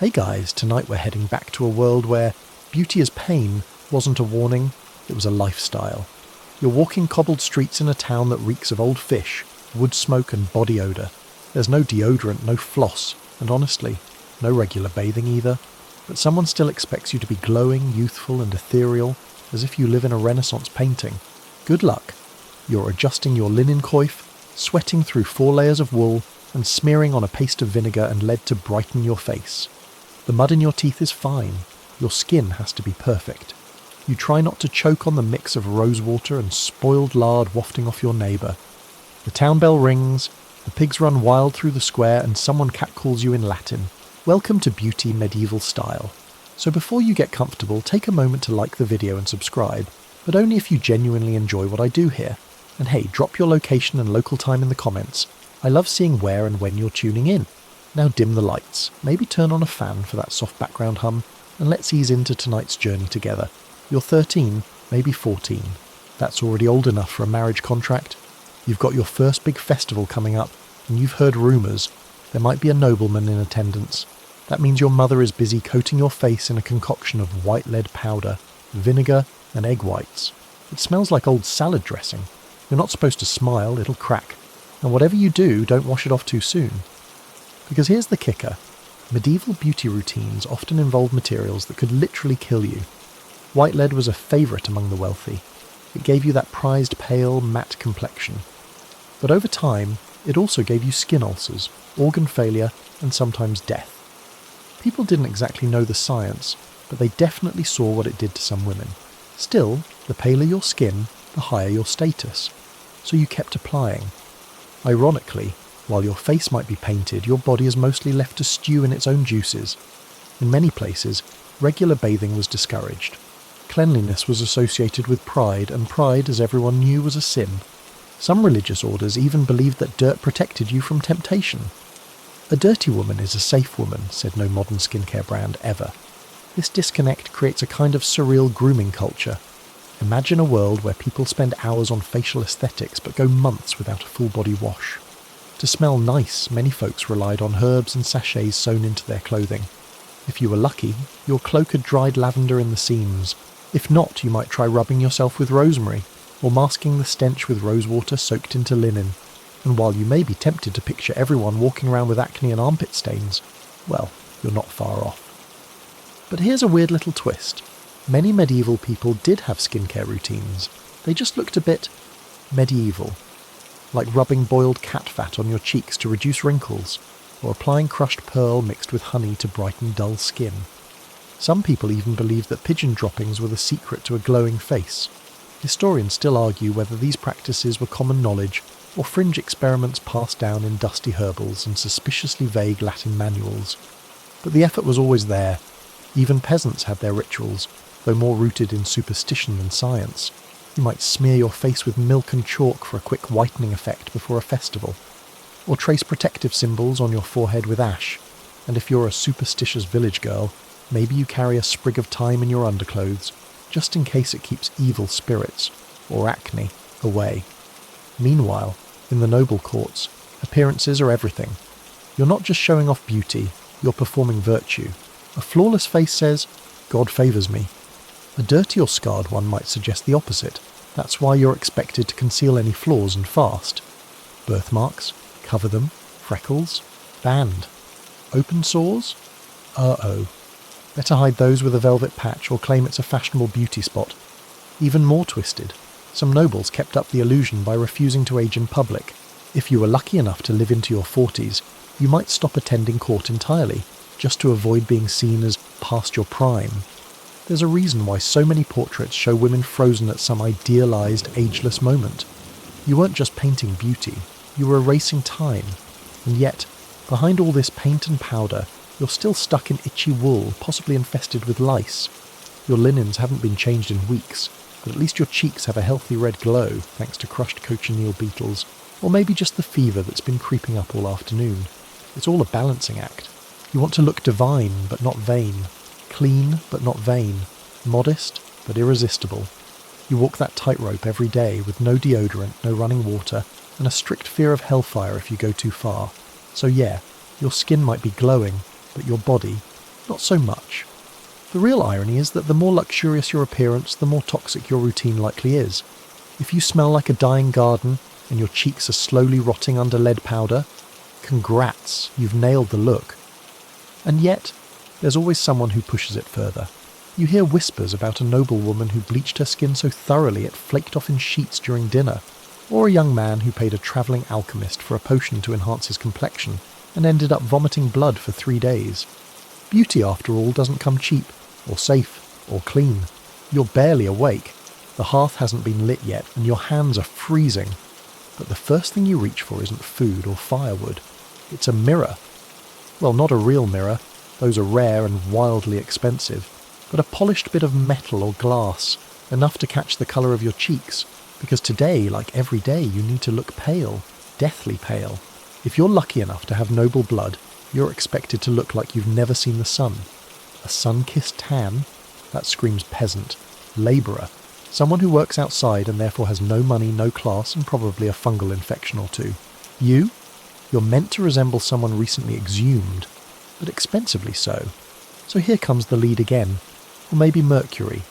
Hey guys, tonight we're heading back to a world where beauty as pain wasn't a warning, it was a lifestyle. You're walking cobbled streets in a town that reeks of old fish, wood smoke and body odour. There's no deodorant, no floss, and honestly, no regular bathing either. But someone still expects you to be glowing, youthful and ethereal, as if you live in a Renaissance painting. Good luck. You're adjusting your linen coif, sweating through 4 layers of wool, and smearing on a paste of vinegar and lead to brighten your face. The mud in your teeth is fine. Your skin has to be perfect. You try not to choke on the mix of rosewater and spoiled lard wafting off your neighbour. The town bell rings, the pigs run wild through the square, and someone catcalls you in Latin. Welcome to beauty medieval style. So before you get comfortable, take a moment to like the video and subscribe, but only if you genuinely enjoy what I do here. And hey, drop your location and local time in the comments. I love seeing where and when you're tuning in. Now dim the lights, maybe turn on a fan for that soft background hum, and let's ease into tonight's journey together. You're 13, maybe 14. That's already old enough for a marriage contract. You've got your first big festival coming up, and you've heard rumours. There might be a nobleman in attendance. That means your mother is busy coating your face in a concoction of white lead powder, vinegar and egg whites. It smells like old salad dressing. You're not supposed to smile, it'll crack. And whatever you do, don't wash it off too soon. Because here's the kicker. Medieval beauty routines often involve materials that could literally kill you. White lead was a favourite among the wealthy. It gave you that prized pale, matte complexion. But over time, it also gave you skin ulcers, organ failure, and sometimes death. People didn't exactly know the science, but they definitely saw what it did to some women. Still, the paler your skin, the higher your status. So you kept applying. Ironically, while your face might be painted, your body is mostly left to stew in its own juices. In many places, regular bathing was discouraged. Cleanliness was associated with pride, and pride, as everyone knew, was a sin. Some religious orders even believed that dirt protected you from temptation. A dirty woman is a safe woman, said no modern skincare brand ever. This disconnect creates a kind of surreal grooming culture. Imagine a world where people spend hours on facial aesthetics but go months without a full body wash. To smell nice, many folks relied on herbs and sachets sewn into their clothing. If you were lucky, your cloak had dried lavender in the seams. If not, you might try rubbing yourself with rosemary, or masking the stench with rosewater soaked into linen. And while you may be tempted to picture everyone walking around with acne and armpit stains, well, you're not far off. But here's a weird little twist. Many medieval people did have skincare routines. They just looked a bit medieval. Like rubbing boiled cat fat on your cheeks to reduce wrinkles, or applying crushed pearl mixed with honey to brighten dull skin. Some people even believed that pigeon droppings were the secret to a glowing face. Historians still argue whether these practices were common knowledge or fringe experiments passed down in dusty herbals and suspiciously vague Latin manuals. But the effort was always there. Even peasants had their rituals, though more rooted in superstition than science. You might smear your face with milk and chalk for a quick whitening effect before a festival, or trace protective symbols on your forehead with ash, and if you're a superstitious village girl, maybe you carry a sprig of thyme in your underclothes, just in case it keeps evil spirits, or acne, away. Meanwhile, in the noble courts, appearances are everything. You're not just showing off beauty, you're performing virtue. A flawless face says, God favours me. A dirty or scarred one might suggest the opposite. That's why you're expected to conceal any flaws and fast. Birthmarks? Cover them. Freckles? Banned. Open sores? Uh-oh. Better hide those with a velvet patch or claim it's a fashionable beauty spot. Even more twisted. Some nobles kept up the illusion by refusing to age in public. If you were lucky enough to live into your 40s, you might stop attending court entirely, just to avoid being seen as past your prime. There's a reason why so many portraits show women frozen at some idealised, ageless moment. You weren't just painting beauty, you were erasing time. And yet, behind all this paint and powder, you're still stuck in itchy wool, possibly infested with lice. Your linens haven't been changed in weeks, but at least your cheeks have a healthy red glow, thanks to crushed cochineal beetles, or maybe just the fever that's been creeping up all afternoon. It's all a balancing act. You want to look divine, but not vain. Clean, but not vain. Modest, but irresistible. You walk that tightrope every day with no deodorant, no running water, and a strict fear of hellfire if you go too far. So yeah, your skin might be glowing, but your body, Not so much. The real irony is that the more luxurious your appearance, the more toxic your routine likely is. If you smell like a dying garden and your cheeks are slowly rotting under lead powder, congrats, you've nailed the look. And yet, there's always someone who pushes it further. You hear whispers about a noblewoman who bleached her skin so thoroughly it flaked off in sheets during dinner, or a young man who paid a travelling alchemist for a potion to enhance his complexion and ended up vomiting blood for 3 days. Beauty, after all, doesn't come cheap, or safe, or clean. You're barely awake. The hearth hasn't been lit yet, and your hands are freezing. But the first thing you reach for isn't food or firewood. It's a mirror. Well, not a real mirror. Those are rare and wildly expensive. But a polished bit of metal or glass, enough to catch the colour of your cheeks. Because today, like every day, you need to look pale. Deathly pale. If you're lucky enough to have noble blood, you're expected to look like you've never seen the sun. A sun-kissed tan? That screams peasant. Labourer. Someone who works outside and therefore has no money, no class, and probably a fungal infection or two. You're meant to resemble someone recently exhumed, but expensively so. So here comes the lead again. Or maybe mercury.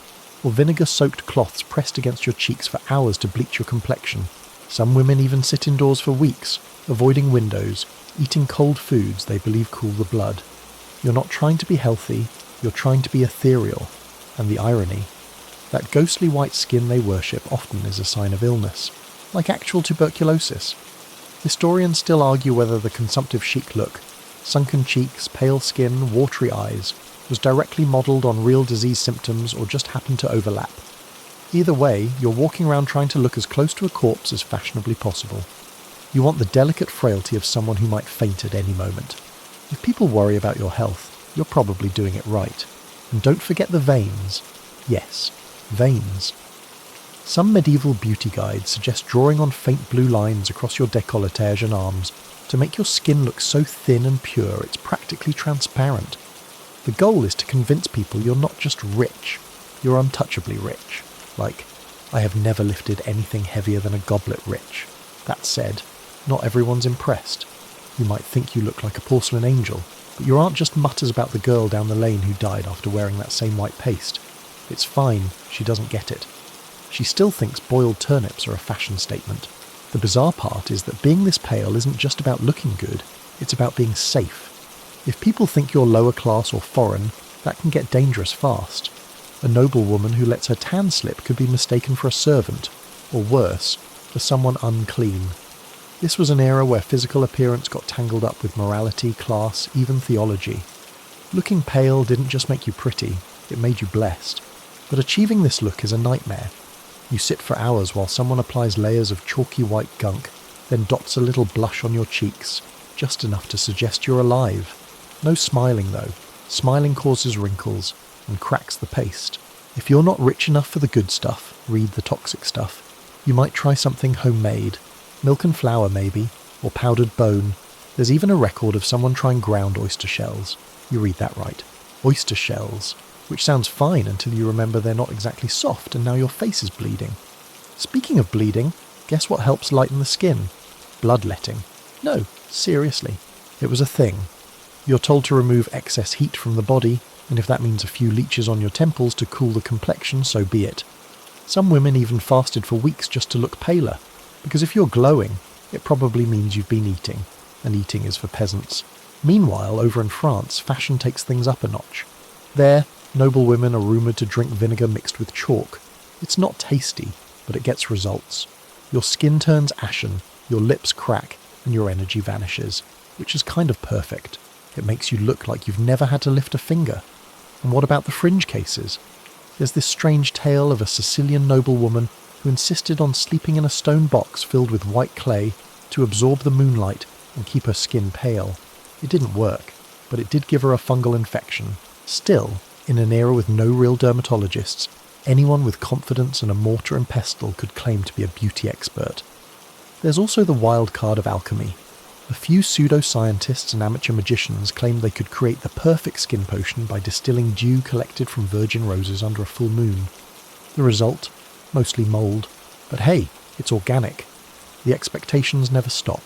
Or vinegar-soaked cloths pressed against your cheeks for hours to bleach your complexion. Some women even sit indoors for weeks, avoiding windows, eating cold foods they believe cool the blood. You're not trying to be healthy, you're trying to be ethereal. And the irony, that ghostly white skin they worship often is a sign of illness, like actual tuberculosis. Historians still argue whether the consumptive chic look, sunken cheeks, pale skin, watery eyes, was directly modelled on real disease symptoms or just happened to overlap. Either way, you're walking around trying to look as close to a corpse as fashionably possible. You want the delicate frailty of someone who might faint at any moment. If people worry about your health, you're probably doing it right. And don't forget the veins. Yes, veins. Some medieval beauty guides suggest drawing on faint blue lines across your décolletage and arms to make your skin look so thin and pure it's practically transparent. The goal is to convince people you're not just rich, you're untouchably rich. Like, I have never lifted anything heavier than a goblet rich. That said, not everyone's impressed. You might think you look like a porcelain angel, but you aren't just mutters about the girl down the lane who died after wearing that same white paste. It's fine, she doesn't get it. She still thinks boiled turnips are a fashion statement. The bizarre part is that being this pale isn't just about looking good, it's about being safe. If people think you're lower class or foreign, that can get dangerous fast. A noblewoman who lets her tan slip could be mistaken for a servant, or worse, for someone unclean. This was an era where physical appearance got tangled up with morality, class, even theology. Looking pale didn't just make you pretty, it made you blessed. But achieving this look is a nightmare. You sit for hours while someone applies layers of chalky white gunk, then dots a little blush on your cheeks, just enough to suggest you're alive. No smiling though. Smiling causes wrinkles and cracks the paste. If you're not rich enough for the good stuff, read the toxic stuff, you might try something homemade. Milk and flour maybe, or powdered bone. There's even a record of someone trying ground oyster shells. You read that right. Oyster shells. Which sounds fine until you remember they're not exactly soft and now your face is bleeding. Speaking of bleeding, guess what helps lighten the skin? Bloodletting. No, seriously. It was a thing. You're told to remove excess heat from the body, and if that means a few leeches on your temples to cool the complexion, so be it. Some women even fasted for weeks just to look paler, because if you're glowing, it probably means you've been eating, and eating is for peasants. Meanwhile, over in France, fashion takes things up a notch. There, noble women are rumoured to drink vinegar mixed with chalk. It's not tasty, but it gets results. Your skin turns ashen, your lips crack, and your energy vanishes, which is kind of perfect. It makes you look like you've never had to lift a finger. And what about the fringe cases? There's this strange tale of a Sicilian noblewoman who insisted on sleeping in a stone box filled with white clay to absorb the moonlight and keep her skin pale. It didn't work, but it did give her a fungal infection. Still, in an era with no real dermatologists, anyone with confidence and a mortar and pestle could claim to be a beauty expert. There's also the wild card of alchemy. A few pseudo-scientists and amateur magicians claimed they could create the perfect skin potion by distilling dew collected from virgin roses under a full moon. The result? Mostly mould. But hey, it's organic. The expectations never stop.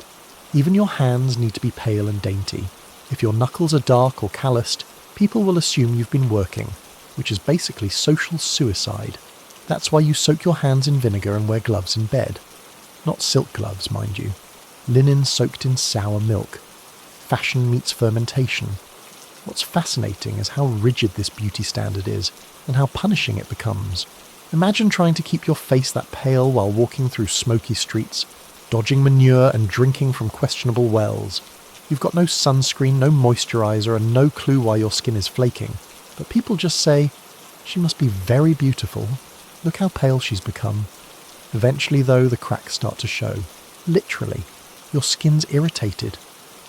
Even your hands need to be pale and dainty. If your knuckles are dark or calloused, People will assume you've been working, which is basically social suicide. That's why you soak your hands in vinegar and wear gloves in bed. Not silk gloves, mind you. Linen soaked in sour milk. Fashion meets fermentation. What's fascinating is how rigid this beauty standard is, and how punishing it becomes. Imagine trying to keep your face that pale while walking through smoky streets, dodging manure and drinking from questionable wells. You've got no sunscreen, no moisturiser, and no clue why your skin is flaking. But people just say, "She must be very beautiful. Look how pale she's become." Eventually, though, the cracks start to show. Literally. Your skin's irritated.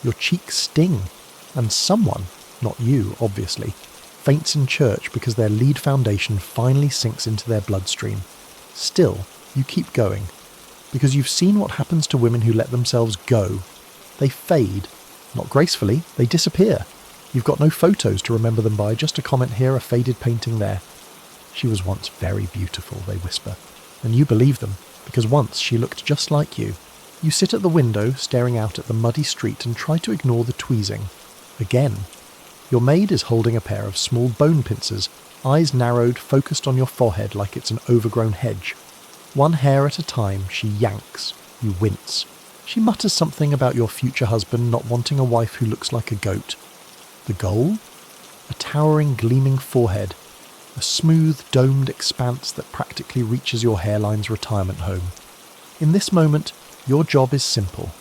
Your cheeks sting. And someone, not you, obviously, faints in church because their lead foundation finally sinks into their bloodstream. Still, you keep going. Because you've seen what happens to women who let themselves go. They fade. Not gracefully, they disappear. You've got no photos to remember them by, just a comment here, a faded painting there. "She was once very beautiful," they whisper. And you believe them, because once she looked just like you. You sit at the window, staring out at the muddy street and try to ignore the tweezing. Again. Your maid is holding a pair of small bone pincers, eyes narrowed, focused on your forehead like it's an overgrown hedge. One hair at a time, she yanks. You wince. She mutters something about your future husband not wanting a wife who looks like a goat. The goal? A towering, gleaming forehead. A smooth, domed expanse that practically reaches your hairline's retirement home. In this moment, your job is simple.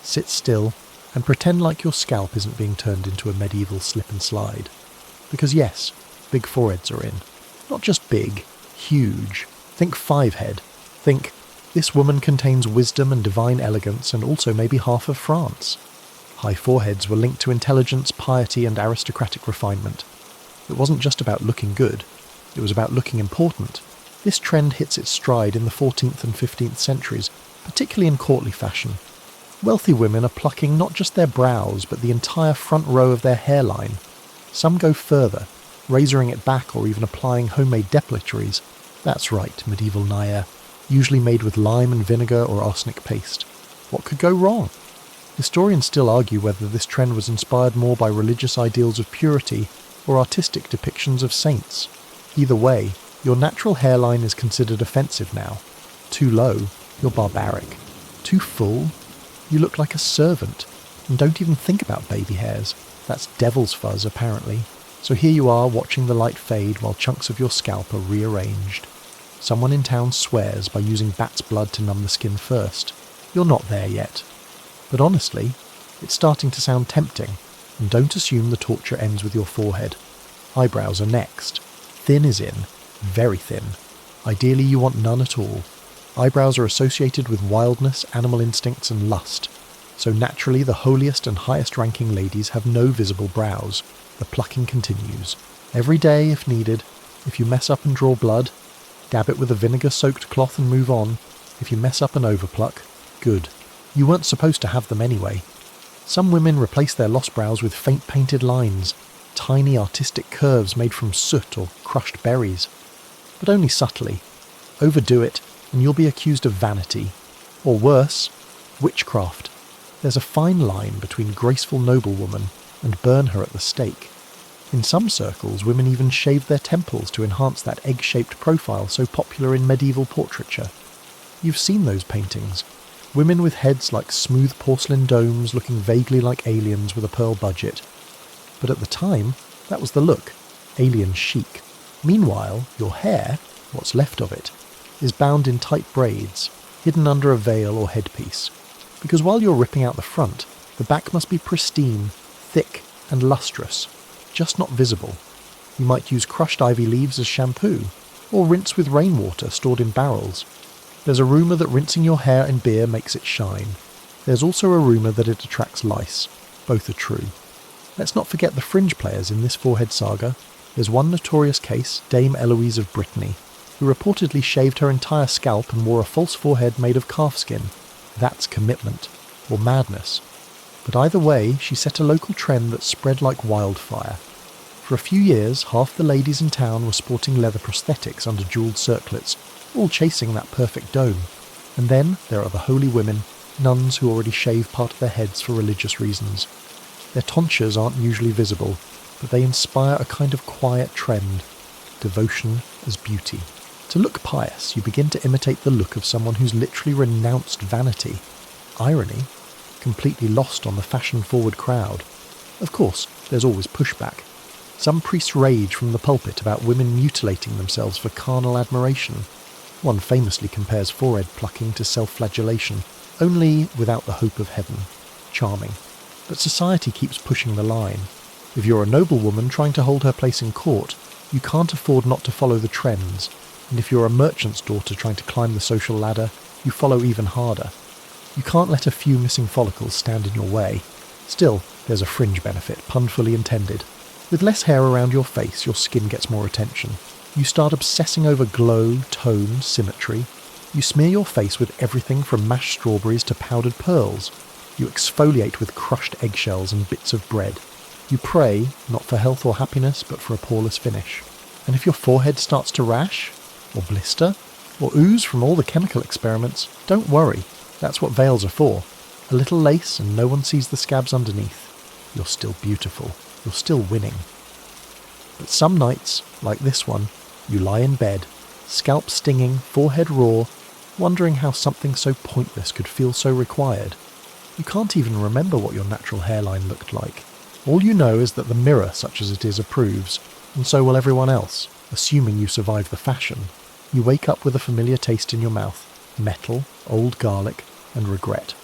Sit still and pretend like your scalp isn't being turned into a medieval slip and slide. Because yes, big foreheads are in. Not just big, huge. Think 5-head. Think, this woman contains wisdom and divine elegance and also maybe half of France. High foreheads were linked to intelligence, piety and aristocratic refinement. It wasn't just about looking good, it was about looking important. This trend hits its stride in the 14th and 15th centuries, particularly in courtly fashion. Wealthy women are plucking not just their brows, but the entire front row of their hairline. Some go further, razoring it back or even applying homemade depilatories. That's right, medieval Nair, usually made with lime and vinegar or arsenic paste. What could go wrong? Historians still argue whether this trend was inspired more by religious ideals of purity or artistic depictions of saints. Either way, your natural hairline is considered offensive now. Too low, you're barbaric. Too full, you look like a servant. And don't even think about baby hairs. That's devil's fuzz, apparently. So here you are watching the light fade while chunks of your scalp are rearranged. Someone in town swears by using bat's blood to numb the skin first. You're not there yet. But honestly, it's starting to sound tempting, and don't assume the torture ends with your forehead. Eyebrows are next. Thin is in. Very thin. Ideally you want none at all. Eyebrows are associated with wildness, animal instincts and lust. So naturally the holiest and highest ranking ladies have no visible brows. The plucking continues. Every day if needed. If you mess up and draw blood, dab it with a vinegar-soaked cloth and move on. If you mess up and overpluck, good. You weren't supposed to have them anyway. Some women replace their lost brows with faint painted lines, tiny artistic curves made from soot or crushed berries. But only subtly. Overdo it, and you'll be accused of vanity. Or worse, witchcraft. There's a fine line between graceful noblewoman and burn her at the stake. In some circles, women even shaved their temples to enhance that egg-shaped profile so popular in medieval portraiture. You've seen those paintings. Women with heads like smooth porcelain domes looking vaguely like aliens with a pearl budget. But at the time, that was the look. Alien chic. Meanwhile, your hair, what's left of it, is bound in tight braids, hidden under a veil or headpiece. Because while you're ripping out the front, the back must be pristine, thick and lustrous, just not visible. You might use crushed ivy leaves as shampoo, or rinse with rainwater stored in barrels. There's a rumour that rinsing your hair in beer makes it shine. There's also a rumour that it attracts lice. Both are true. Let's not forget the fringe players in this forehead saga. There's one notorious case, Dame Eloise of Brittany, who reportedly shaved her entire scalp and wore a false forehead made of calfskin. That's commitment, or madness. But either way, she set a local trend that spread like wildfire. For a few years, half the ladies in town were sporting leather prosthetics under jewelled circlets, all chasing that perfect dome. And then there are the holy women, nuns who already shave part of their heads for religious reasons. Their tonsures aren't usually visible, but they inspire a kind of quiet trend: devotion as beauty. To look pious, you begin to imitate the look of someone who's literally renounced vanity. Irony, completely lost on the fashion-forward crowd. Of course, there's always pushback. Some priests rage from the pulpit about women mutilating themselves for carnal admiration. One famously compares forehead plucking to self-flagellation, only without the hope of heaven. Charming. But society keeps pushing the line. If you're a noblewoman trying to hold her place in court, you can't afford not to follow the trends. And if you're a merchant's daughter trying to climb the social ladder, you follow even harder. You can't let a few missing follicles stand in your way. Still, there's a fringe benefit, pun fully intended. With less hair around your face, your skin gets more attention. You start obsessing over glow, tone, symmetry. You smear your face with everything from mashed strawberries to powdered pearls. You exfoliate with crushed eggshells and bits of bread. You pray, not for health or happiness, but for a poreless finish. And if your forehead starts to rash, or blister, or ooze from all the chemical experiments, don't worry. That's what veils are for. A little lace and no one sees the scabs underneath. You're still beautiful. You're still winning. But some nights, like this one, you lie in bed, scalp stinging, forehead raw, wondering how something so pointless could feel so required. You can't even remember what your natural hairline looked like. All you know is that the mirror, such as it is, approves, and so will everyone else, assuming you survive the fashion. You wake up with a familiar taste in your mouth: metal, old garlic, and regret.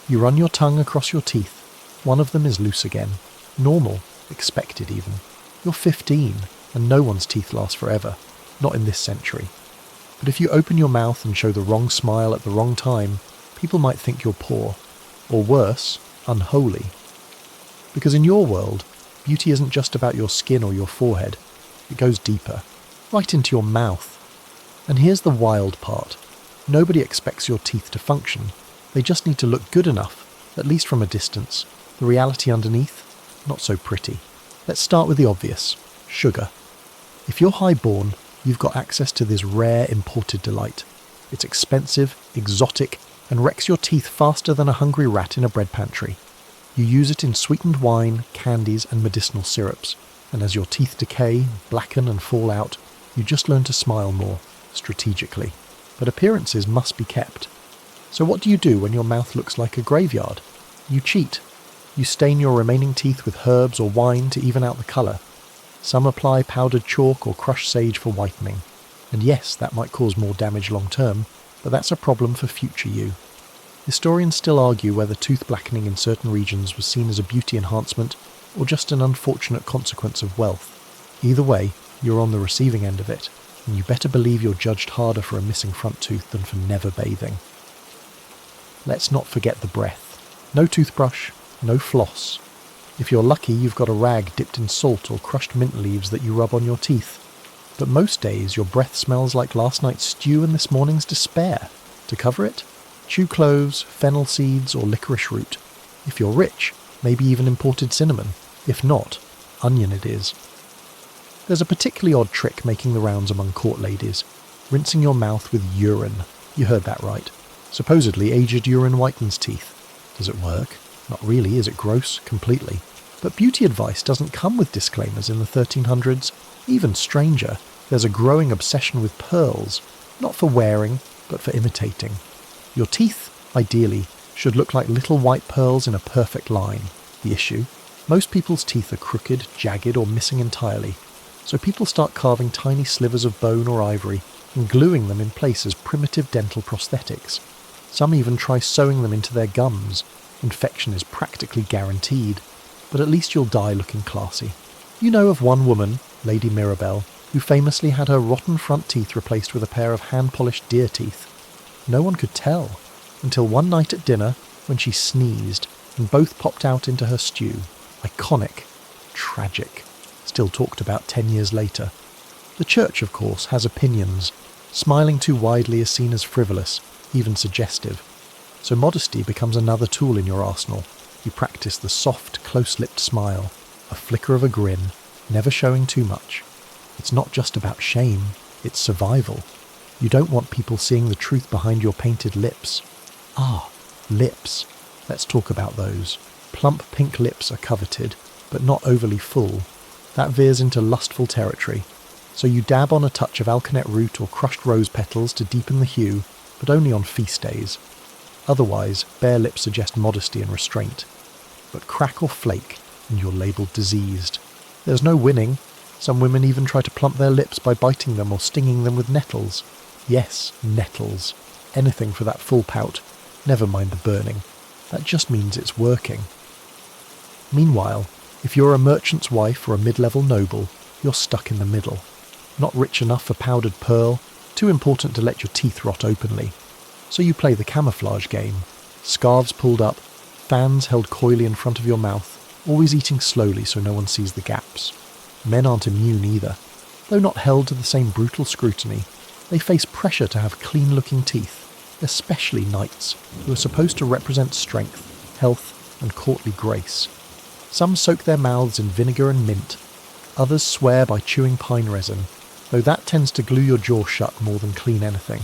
You run your tongue across your teeth. One of them is loose again. Normal, expected even. You're 15, and no one's teeth last forever. Not in this century. But if you open your mouth and show the wrong smile at the wrong time, people might think you're poor. Or worse, unholy. Because in your world, beauty isn't just about your skin or your forehead. It goes deeper, right into your mouth. And here's the wild part. Nobody expects your teeth to function. They just need to look good enough, at least from a distance. The reality underneath, not so pretty. Let's start with the obvious: sugar. If you're high-born, you've got access to this rare imported delight. It's expensive, exotic, and wrecks your teeth faster than a hungry rat in a bread pantry. You use it in sweetened wine, candies, and medicinal syrups. And as your teeth decay, blacken, and fall out, you just learn to smile more, strategically. But appearances must be kept. So what do you do when your mouth looks like a graveyard? You cheat. You stain your remaining teeth with herbs or wine to even out the colour. Some apply powdered chalk or crushed sage for whitening. And yes, that might cause more damage long term, but that's a problem for future you. Historians still argue whether tooth blackening in certain regions was seen as a beauty enhancement or just an unfortunate consequence of wealth. Either way, you're on the receiving end of it, and you better believe you're judged harder for a missing front tooth than for never bathing. Let's not forget the breath. No toothbrush, no floss. If you're lucky, you've got a rag dipped in salt or crushed mint leaves that you rub on your teeth. But most days, your breath smells like last night's stew and this morning's despair. To cover it, chew cloves, fennel seeds, or licorice root. If you're rich, maybe even imported cinnamon. If not, onion it is. There's a particularly odd trick making the rounds among court ladies: rinsing your mouth with urine. You heard that right. Supposedly, aged urine whitens teeth. Does it work? Not really. Is it gross? Completely. But beauty advice doesn't come with disclaimers in the 1300s. Even stranger, there's a growing obsession with pearls, not for wearing, but for imitating. Your teeth, ideally, should look like little white pearls in a perfect line. The issue? Most people's teeth are crooked, jagged, or missing entirely. So people start carving tiny slivers of bone or ivory and gluing them in place as primitive dental prosthetics. Some even try sewing them into their gums. Infection is practically guaranteed, but at least you'll die looking classy. You know of one woman, Lady Mirabelle, who famously had her rotten front teeth replaced with a pair of hand-polished deer teeth. No one could tell, until one night at dinner, when she sneezed, and both popped out into her stew. Iconic. Tragic. Still talked about 10 years later. The church, of course, has opinions. Smiling too widely is seen as frivolous, even suggestive. So modesty becomes another tool in your arsenal. You practice the soft, close-lipped smile, a flicker of a grin, never showing too much. It's not just about shame, it's survival. You don't want people seeing the truth behind your painted lips. Ah, lips. Let's talk about those. Plump pink lips are coveted, but not overly full. That veers into lustful territory, so you dab on a touch of alkanet root or crushed rose petals to deepen the hue, but only on feast days. Otherwise, bare lips suggest modesty and restraint. But crack or flake, and you're labelled diseased. There's no winning. Some women even try to plump their lips by biting them or stinging them with nettles. Yes, nettles. Anything for that full pout. Never mind the burning. That just means it's working. Meanwhile, if you're a merchant's wife or a mid-level noble, you're stuck in the middle. Not rich enough for powdered pearl, too important to let your teeth rot openly. So you play the camouflage game. Scarves pulled up, fans held coyly in front of your mouth, always eating slowly so no one sees the gaps. Men aren't immune either. Though not held to the same brutal scrutiny, they face pressure to have clean-looking teeth, especially knights, who are supposed to represent strength, health, and courtly grace. Some soak their mouths in vinegar and mint, others swear by chewing pine resin, though that tends to glue your jaw shut more than clean anything.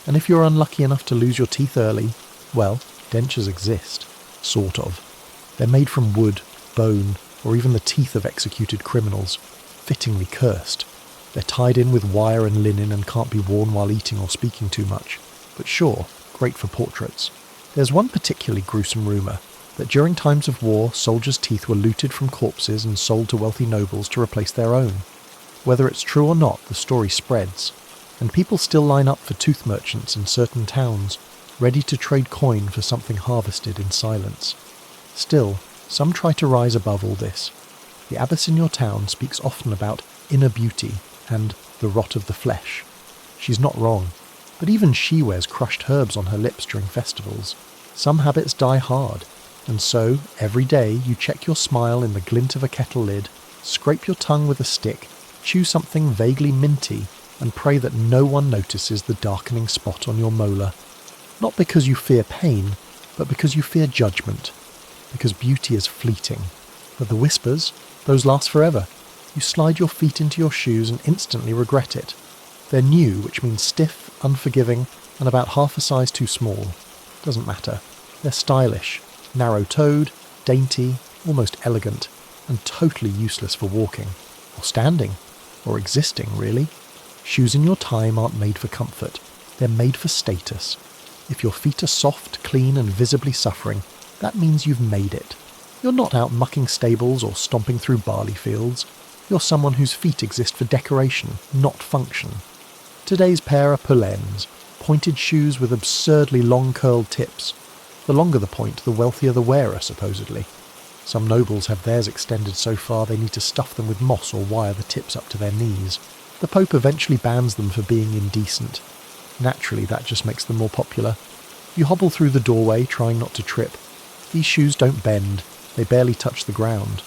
And if you're unlucky enough to lose your teeth early, well, dentures exist. Sort of. They're made from wood, bone, or even the teeth of executed criminals, fittingly cursed. They're tied in with wire and linen and can't be worn while eating or speaking too much. But sure, great for portraits. There's one particularly gruesome rumour, that during times of war, soldiers' teeth were looted from corpses and sold to wealthy nobles to replace their own. Whether it's true or not, the story spreads, and people still line up for tooth merchants in certain towns, ready to trade coin for something harvested in silence. Still, some try to rise above all this. The abbess in your town speaks often about inner beauty and the rot of the flesh. She's not wrong, but even she wears crushed herbs on her lips during festivals. Some habits die hard, and so, every day, you check your smile in the glint of a kettle lid, scrape your tongue with a stick, chew something vaguely minty, and pray that no one notices the darkening spot on your molar. Not because you fear pain, but because you fear judgment. Because beauty is fleeting. But the whispers, those last forever. You slide your feet into your shoes and instantly regret it. They're new, which means stiff, unforgiving, and about half a size too small. Doesn't matter. They're stylish, narrow-toed, dainty, almost elegant, and totally useless for walking, or standing, or existing, really. Shoes in your time aren't made for comfort. They're made for status. If your feet are soft, clean, and visibly suffering, that means you've made it. You're not out mucking stables or stomping through barley fields. You're someone whose feet exist for decoration, not function. Today's pair are Polaines, pointed shoes with absurdly long curled tips. The longer the point, the wealthier the wearer, supposedly. Some nobles have theirs extended so far they need to stuff them with moss or wire the tips up to their knees. The Pope eventually bans them for being indecent. Naturally, that just makes them more popular. You hobble through the doorway, trying not to trip. These shoes don't bend, they barely touch the ground.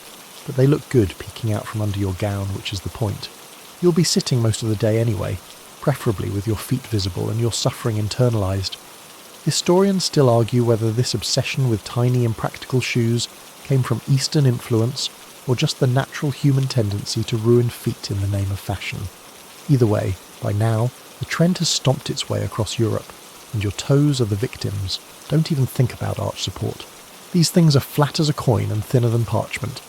But they look good peeking out from under your gown, which is the point. You'll be sitting most of the day anyway, preferably with your feet visible and your suffering internalised. Historians still argue whether this obsession with tiny impractical shoes came from Eastern influence or just the natural human tendency to ruin feet in the name of fashion. Either way, by now, the trend has stomped its way across Europe, and your toes are the victims. Don't even think about arch support. These things are flat as a coin and thinner than parchment.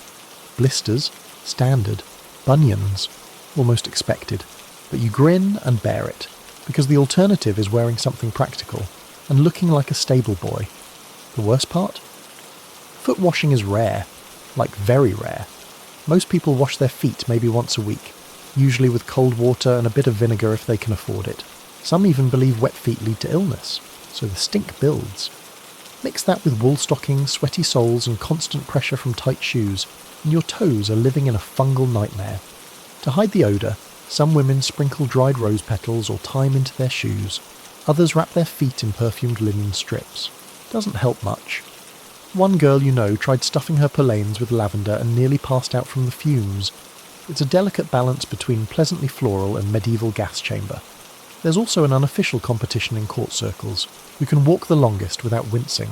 Blisters, standard. Bunions, almost expected. But you grin and bear it, because the alternative is wearing something practical and looking like a stable boy. The worst part? Foot washing is rare, like very rare. Most people wash their feet maybe once a week, usually with cold water and a bit of vinegar if they can afford it. Some even believe wet feet lead to illness, so the stink builds. Mix that with wool stockings, sweaty soles, and constant pressure from tight shoes, and your toes are living in a fungal nightmare. To hide the odour, some women sprinkle dried rose petals or thyme into their shoes. Others wrap their feet in perfumed linen strips. Doesn't help much. One girl you know tried stuffing her Polaines with lavender and nearly passed out from the fumes. It's a delicate balance between pleasantly floral and medieval gas chamber. There's also an unofficial competition in court circles. Who can walk the longest without wincing?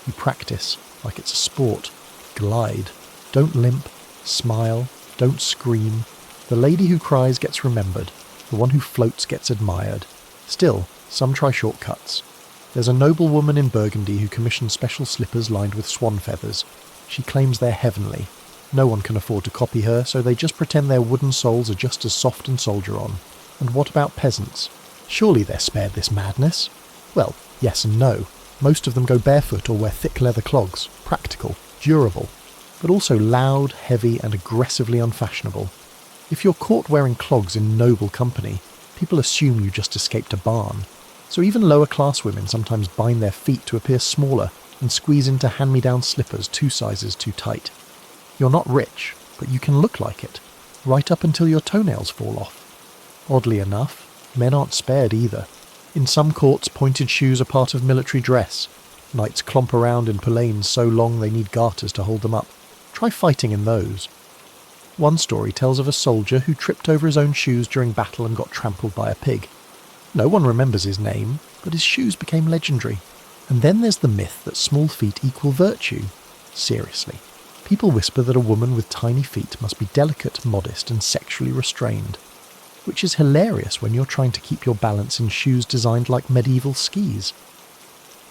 You practice, like it's a sport. Glide. Don't limp. Smile. Don't scream. The lady who cries gets remembered. The one who floats gets admired. Still, some try shortcuts. There's a noblewoman in Burgundy who commissions special slippers lined with swan feathers. She claims they're heavenly. No one can afford to copy her, so they just pretend their wooden soles are just as soft and soldier on. And what about peasants? Surely they're spared this madness? Well, yes and no. Most of them go barefoot or wear thick leather clogs, practical, durable, but also loud, heavy and aggressively unfashionable. If you're caught wearing clogs in noble company, people assume you just escaped a barn. So even lower class women sometimes bind their feet to appear smaller and squeeze into hand-me-down slippers 2 sizes too tight. You're not rich, but you can look like it, right up until your toenails fall off. Oddly enough, men aren't spared either. In some courts, pointed shoes are part of military dress. Knights clomp around in pelanes so long they need garters to hold them up. Try fighting in those. One story tells of a soldier who tripped over his own shoes during battle and got trampled by a pig. No one remembers his name, but his shoes became legendary. And then there's the myth that small feet equal virtue. Seriously. People whisper that a woman with tiny feet must be delicate, modest and sexually restrained. Which is hilarious when you're trying to keep your balance in shoes designed like medieval skis.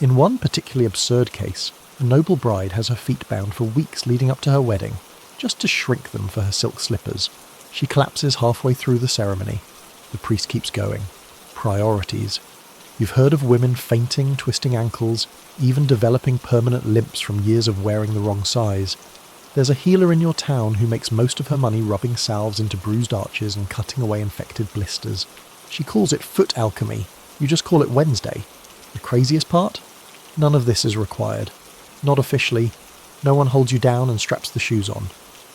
In one particularly absurd case, a noble bride has her feet bound for weeks leading up to her wedding, just to shrink them for her silk slippers. She collapses halfway through the ceremony. The priest keeps going. Priorities. You've heard of women fainting, twisting ankles, even developing permanent limps from years of wearing the wrong size. There's a healer in your town who makes most of her money rubbing salves into bruised arches and cutting away infected blisters. She calls it foot alchemy. You just call it Wednesday. The craziest part? None of this is required. Not officially. No one holds you down and straps the shoes on.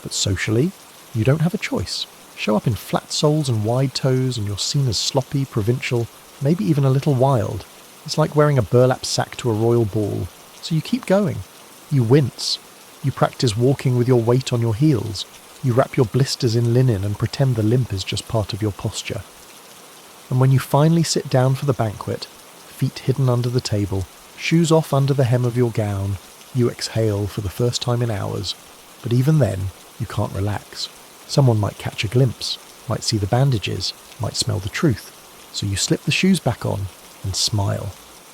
But socially, you don't have a choice. Show up in flat soles and wide toes and you're seen as sloppy, provincial, maybe even a little wild. It's like wearing a burlap sack to a royal ball. So you keep going. You wince. You practice walking with your weight on your heels. You wrap your blisters in linen and pretend the limp is just part of your posture. And when you finally sit down for the banquet, feet hidden under the table, shoes off under the hem of your gown, you exhale for the first time in hours. But even then, you can't relax. Someone might catch a glimpse, might see the bandages, might smell the truth. So you slip the shoes back on and smile.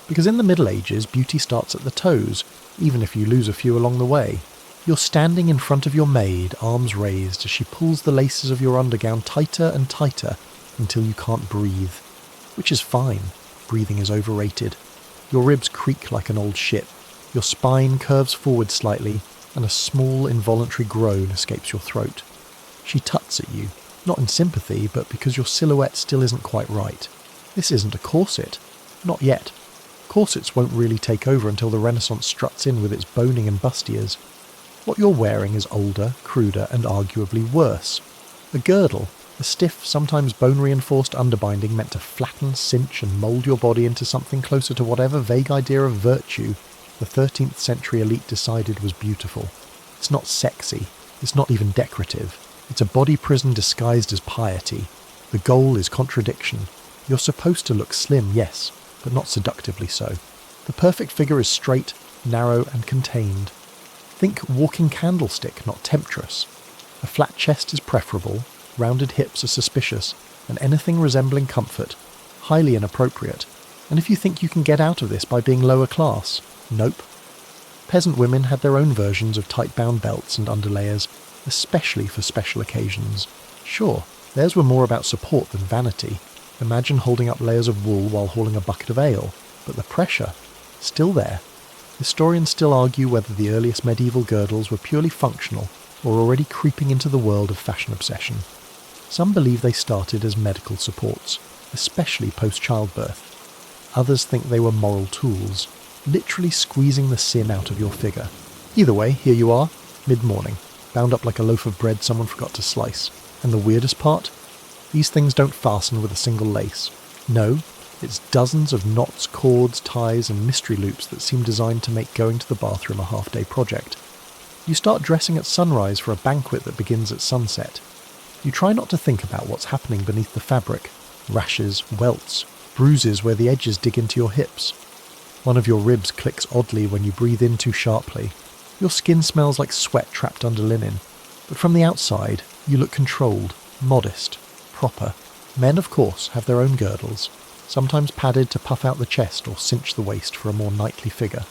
Because in the Middle Ages, beauty starts at the toes, even if you lose a few along the way. You're standing in front of your maid, arms raised, as she pulls the laces of your undergown tighter and tighter until you can't breathe. Which is fine. Breathing is overrated. Your ribs creak like an old ship. Your spine curves forward slightly, and a small involuntary groan escapes your throat. She tuts at you, not in sympathy, but because your silhouette still isn't quite right. This isn't a corset. Not yet. Corsets won't really take over until the Renaissance struts in with its boning and bustiers. What you're wearing is older, cruder, and arguably worse. A girdle, a stiff, sometimes bone-reinforced underbinding meant to flatten, cinch, and mould your body into something closer to whatever vague idea of virtue the 13th century elite decided was beautiful. It's not sexy. It's not even decorative. It's a body prison disguised as piety. The goal is contradiction. You're supposed to look slim, yes, but not seductively so. The perfect figure is straight, narrow, and contained. Think walking candlestick, not temptress. A flat chest is preferable, rounded hips are suspicious, and anything resembling comfort, highly inappropriate. And if you think you can get out of this by being lower class, nope. Peasant women had their own versions of tight-bound belts and underlayers, especially for special occasions. Sure, theirs were more about support than vanity. Imagine holding up layers of wool while hauling a bucket of ale. But the pressure, still there. Historians still argue whether the earliest medieval girdles were purely functional or already creeping into the world of fashion obsession. Some believe they started as medical supports, especially post-childbirth. Others think they were moral tools, literally squeezing the sin out of your figure. Either way, here you are, mid-morning, bound up like a loaf of bread someone forgot to slice. And the weirdest part? These things don't fasten with a single lace. No, it's dozens of knots, cords, ties, and mystery loops that seem designed to make going to the bathroom a half-day project. You start dressing at sunrise for a banquet that begins at sunset. You try not to think about what's happening beneath the fabric. Rashes, welts, bruises where the edges dig into your hips. One of your ribs clicks oddly when you breathe in too sharply. Your skin smells like sweat trapped under linen. But from the outside, you look controlled, modest, proper. Men, of course, have their own girdles, sometimes padded to puff out the chest or cinch the waist for a more knightly figure.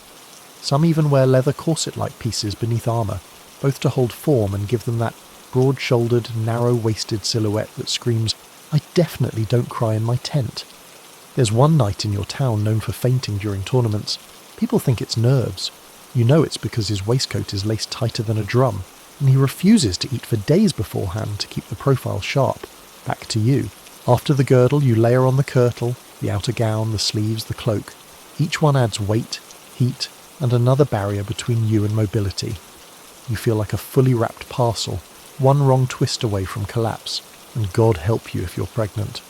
Some even wear leather corset-like pieces beneath armour, both to hold form and give them that broad-shouldered, narrow-waisted silhouette that screams, "I definitely don't cry in my tent." There's one knight in your town known for fainting during tournaments. People think it's nerves. You know it's because his waistcoat is laced tighter than a drum, and he refuses to eat for days beforehand to keep the profile sharp. Back to you. After the girdle, you layer on the kirtle, the outer gown, the sleeves, the cloak. Each one adds weight, heat, and another barrier between you and mobility. You feel like a fully wrapped parcel, one wrong twist away from collapse, and God help you if you're pregnant.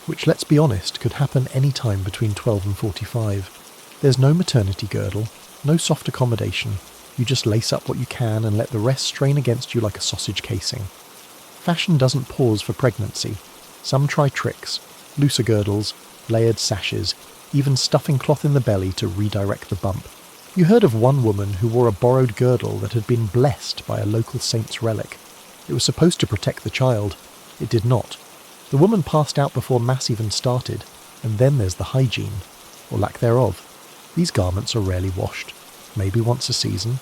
Which, let's be honest, could happen any time between 12 and 45. There's no maternity girdle, no soft accommodation. You just lace up what you can and let the rest strain against you like a sausage casing. Fashion doesn't pause for pregnancy. Some try tricks, looser girdles, layered sashes, even stuffing cloth in the belly to redirect the bump. You heard of one woman who wore a borrowed girdle that had been blessed by a local saint's relic. It was supposed to protect the child. It did not. The woman passed out before Mass even started, and then there's the hygiene, or lack thereof. These garments are rarely washed, maybe once a season.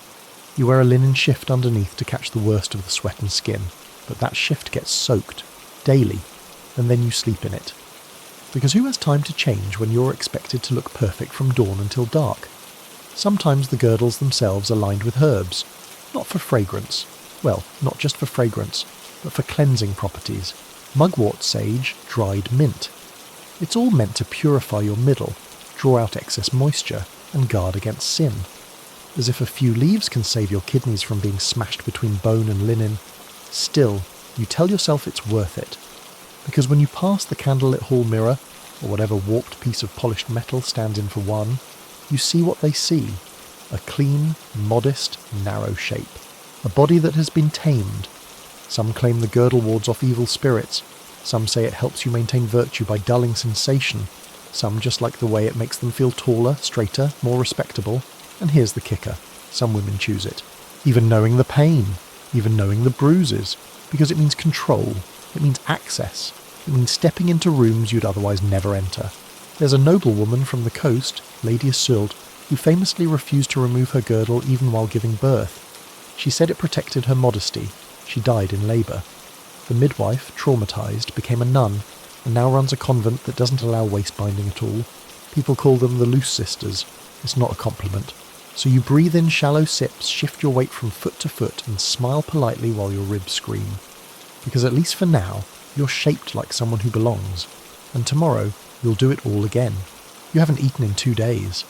You wear a linen shift underneath to catch the worst of the sweat and skin, but that shift gets soaked, daily, and then you sleep in it. Because who has time to change when you're expected to look perfect from dawn until dark? Sometimes the girdles themselves are lined with herbs, not for fragrance. Well, not just for fragrance, but for cleansing properties. Mugwort sage, dried mint. It's all meant to purify your middle, draw out excess moisture, and guard against sin. As if a few leaves can save your kidneys from being smashed between bone and linen, still, you tell yourself it's worth it. Because when you pass the candlelit hall mirror, or whatever warped piece of polished metal stands in for one, you see what they see, a clean, modest, narrow shape. A body that has been tamed. Some claim the girdle wards off evil spirits. Some say it helps you maintain virtue by dulling sensation. Some just like the way it makes them feel taller, straighter, more respectable. And here's the kicker. Some women choose it. Even knowing the pain. Even knowing the bruises. Because it means control. It means access. It means stepping into rooms you'd otherwise never enter. There's a noblewoman from the coast, Lady Iseult, who famously refused to remove her girdle even while giving birth. She said it protected her modesty. She died in labour. The midwife, traumatised, became a nun, and now runs a convent that doesn't allow waist binding at all. People call them the Loose Sisters. It's not a compliment. So you breathe in shallow sips, shift your weight from foot to foot, and smile politely while your ribs scream. Because at least for now, you're shaped like someone who belongs. And tomorrow, you'll do it all again. You haven't eaten in 2 days.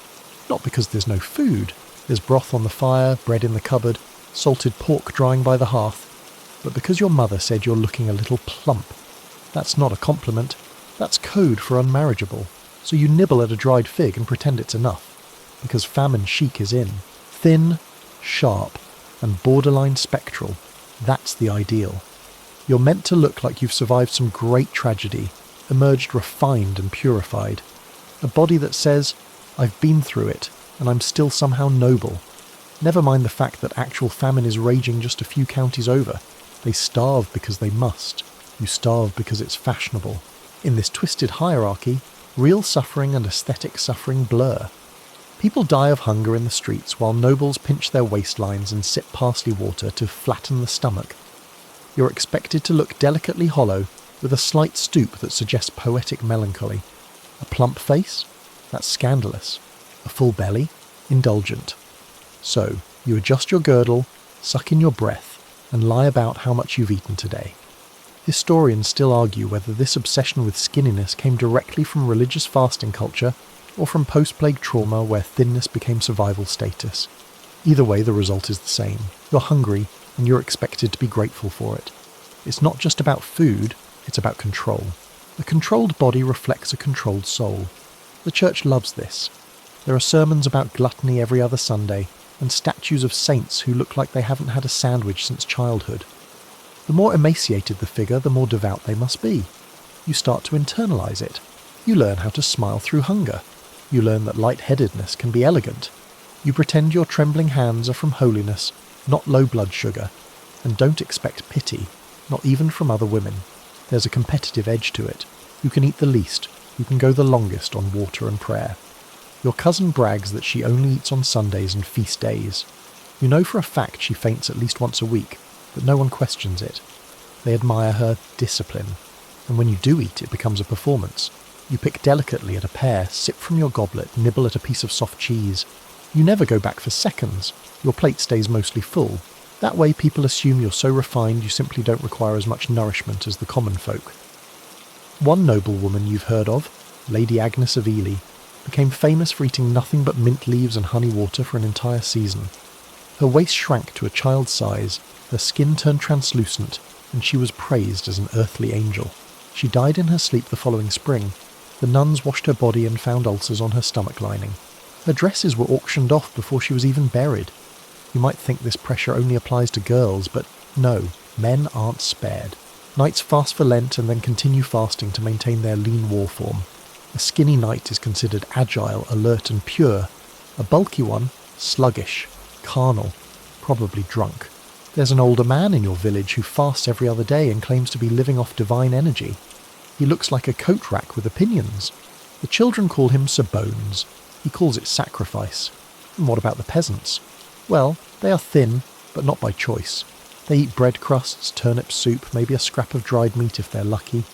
Not because there's no food. There's broth on the fire, bread in the cupboard, salted pork drying by the hearth, but because your mother said you're looking a little plump. That's not a compliment, that's code for unmarriageable, so you nibble at a dried fig and pretend it's enough, because famine chic is in. Thin, sharp, and borderline spectral, that's the ideal. You're meant to look like you've survived some great tragedy, emerged refined and purified. A body that says, I've been through it, and I'm still somehow noble. Never mind the fact that actual famine is raging just a few counties over. They starve because they must. You starve because it's fashionable. In this twisted hierarchy, real suffering and aesthetic suffering blur. People die of hunger in the streets while nobles pinch their waistlines and sip parsley water to flatten the stomach. You're expected to look delicately hollow with a slight stoop that suggests poetic melancholy. A plump face? That's scandalous. A full belly? Indulgent. So, you adjust your girdle, suck in your breath, and lie about how much you've eaten today. Historians still argue whether this obsession with skinniness came directly from religious fasting culture or from post-plague trauma where thinness became survival status. Either way, the result is the same. You're hungry, and you're expected to be grateful for it. It's not just about food, it's about control. A controlled body reflects a controlled soul. The church loves this. There are sermons about gluttony every other Sunday, and statues of saints who look like they haven't had a sandwich since childhood. The more emaciated the figure, the more devout they must be. You start to internalise it. You learn how to smile through hunger. You learn that light-headedness can be elegant. You pretend your trembling hands are from holiness, not low blood sugar, and don't expect pity, not even from other women. There's a competitive edge to it. Who can eat the least? Who can go the longest on water and prayer? Your cousin brags that she only eats on Sundays and feast days. You know for a fact she faints at least once a week, but no one questions it. They admire her discipline, and when you do eat, it becomes a performance. You pick delicately at a pear, sip from your goblet, nibble at a piece of soft cheese. You never go back for seconds. Your plate stays mostly full. That way people assume you're so refined you simply don't require as much nourishment as the common folk. One noblewoman you've heard of, Lady Agnes of Ely, became famous for eating nothing but mint leaves and honey water for an entire season. Her waist shrank to a child's size, her skin turned translucent, and she was praised as an earthly angel. She died in her sleep the following spring. The nuns washed her body and found ulcers on her stomach lining. Her dresses were auctioned off before she was even buried. You might think this pressure only applies to girls, but no, men aren't spared. Knights fast for Lent and then continue fasting to maintain their lean war form. A skinny knight is considered agile, alert and pure. A bulky one, sluggish, carnal, probably drunk. There's an older man in your village who fasts every other day and claims to be living off divine energy. He looks like a coat rack with opinions. The children call him Sir Bones. He calls it sacrifice. And what about the peasants? Well, they are thin, but not by choice. They eat bread crusts, turnip soup, maybe a scrap of dried meat if they're lucky.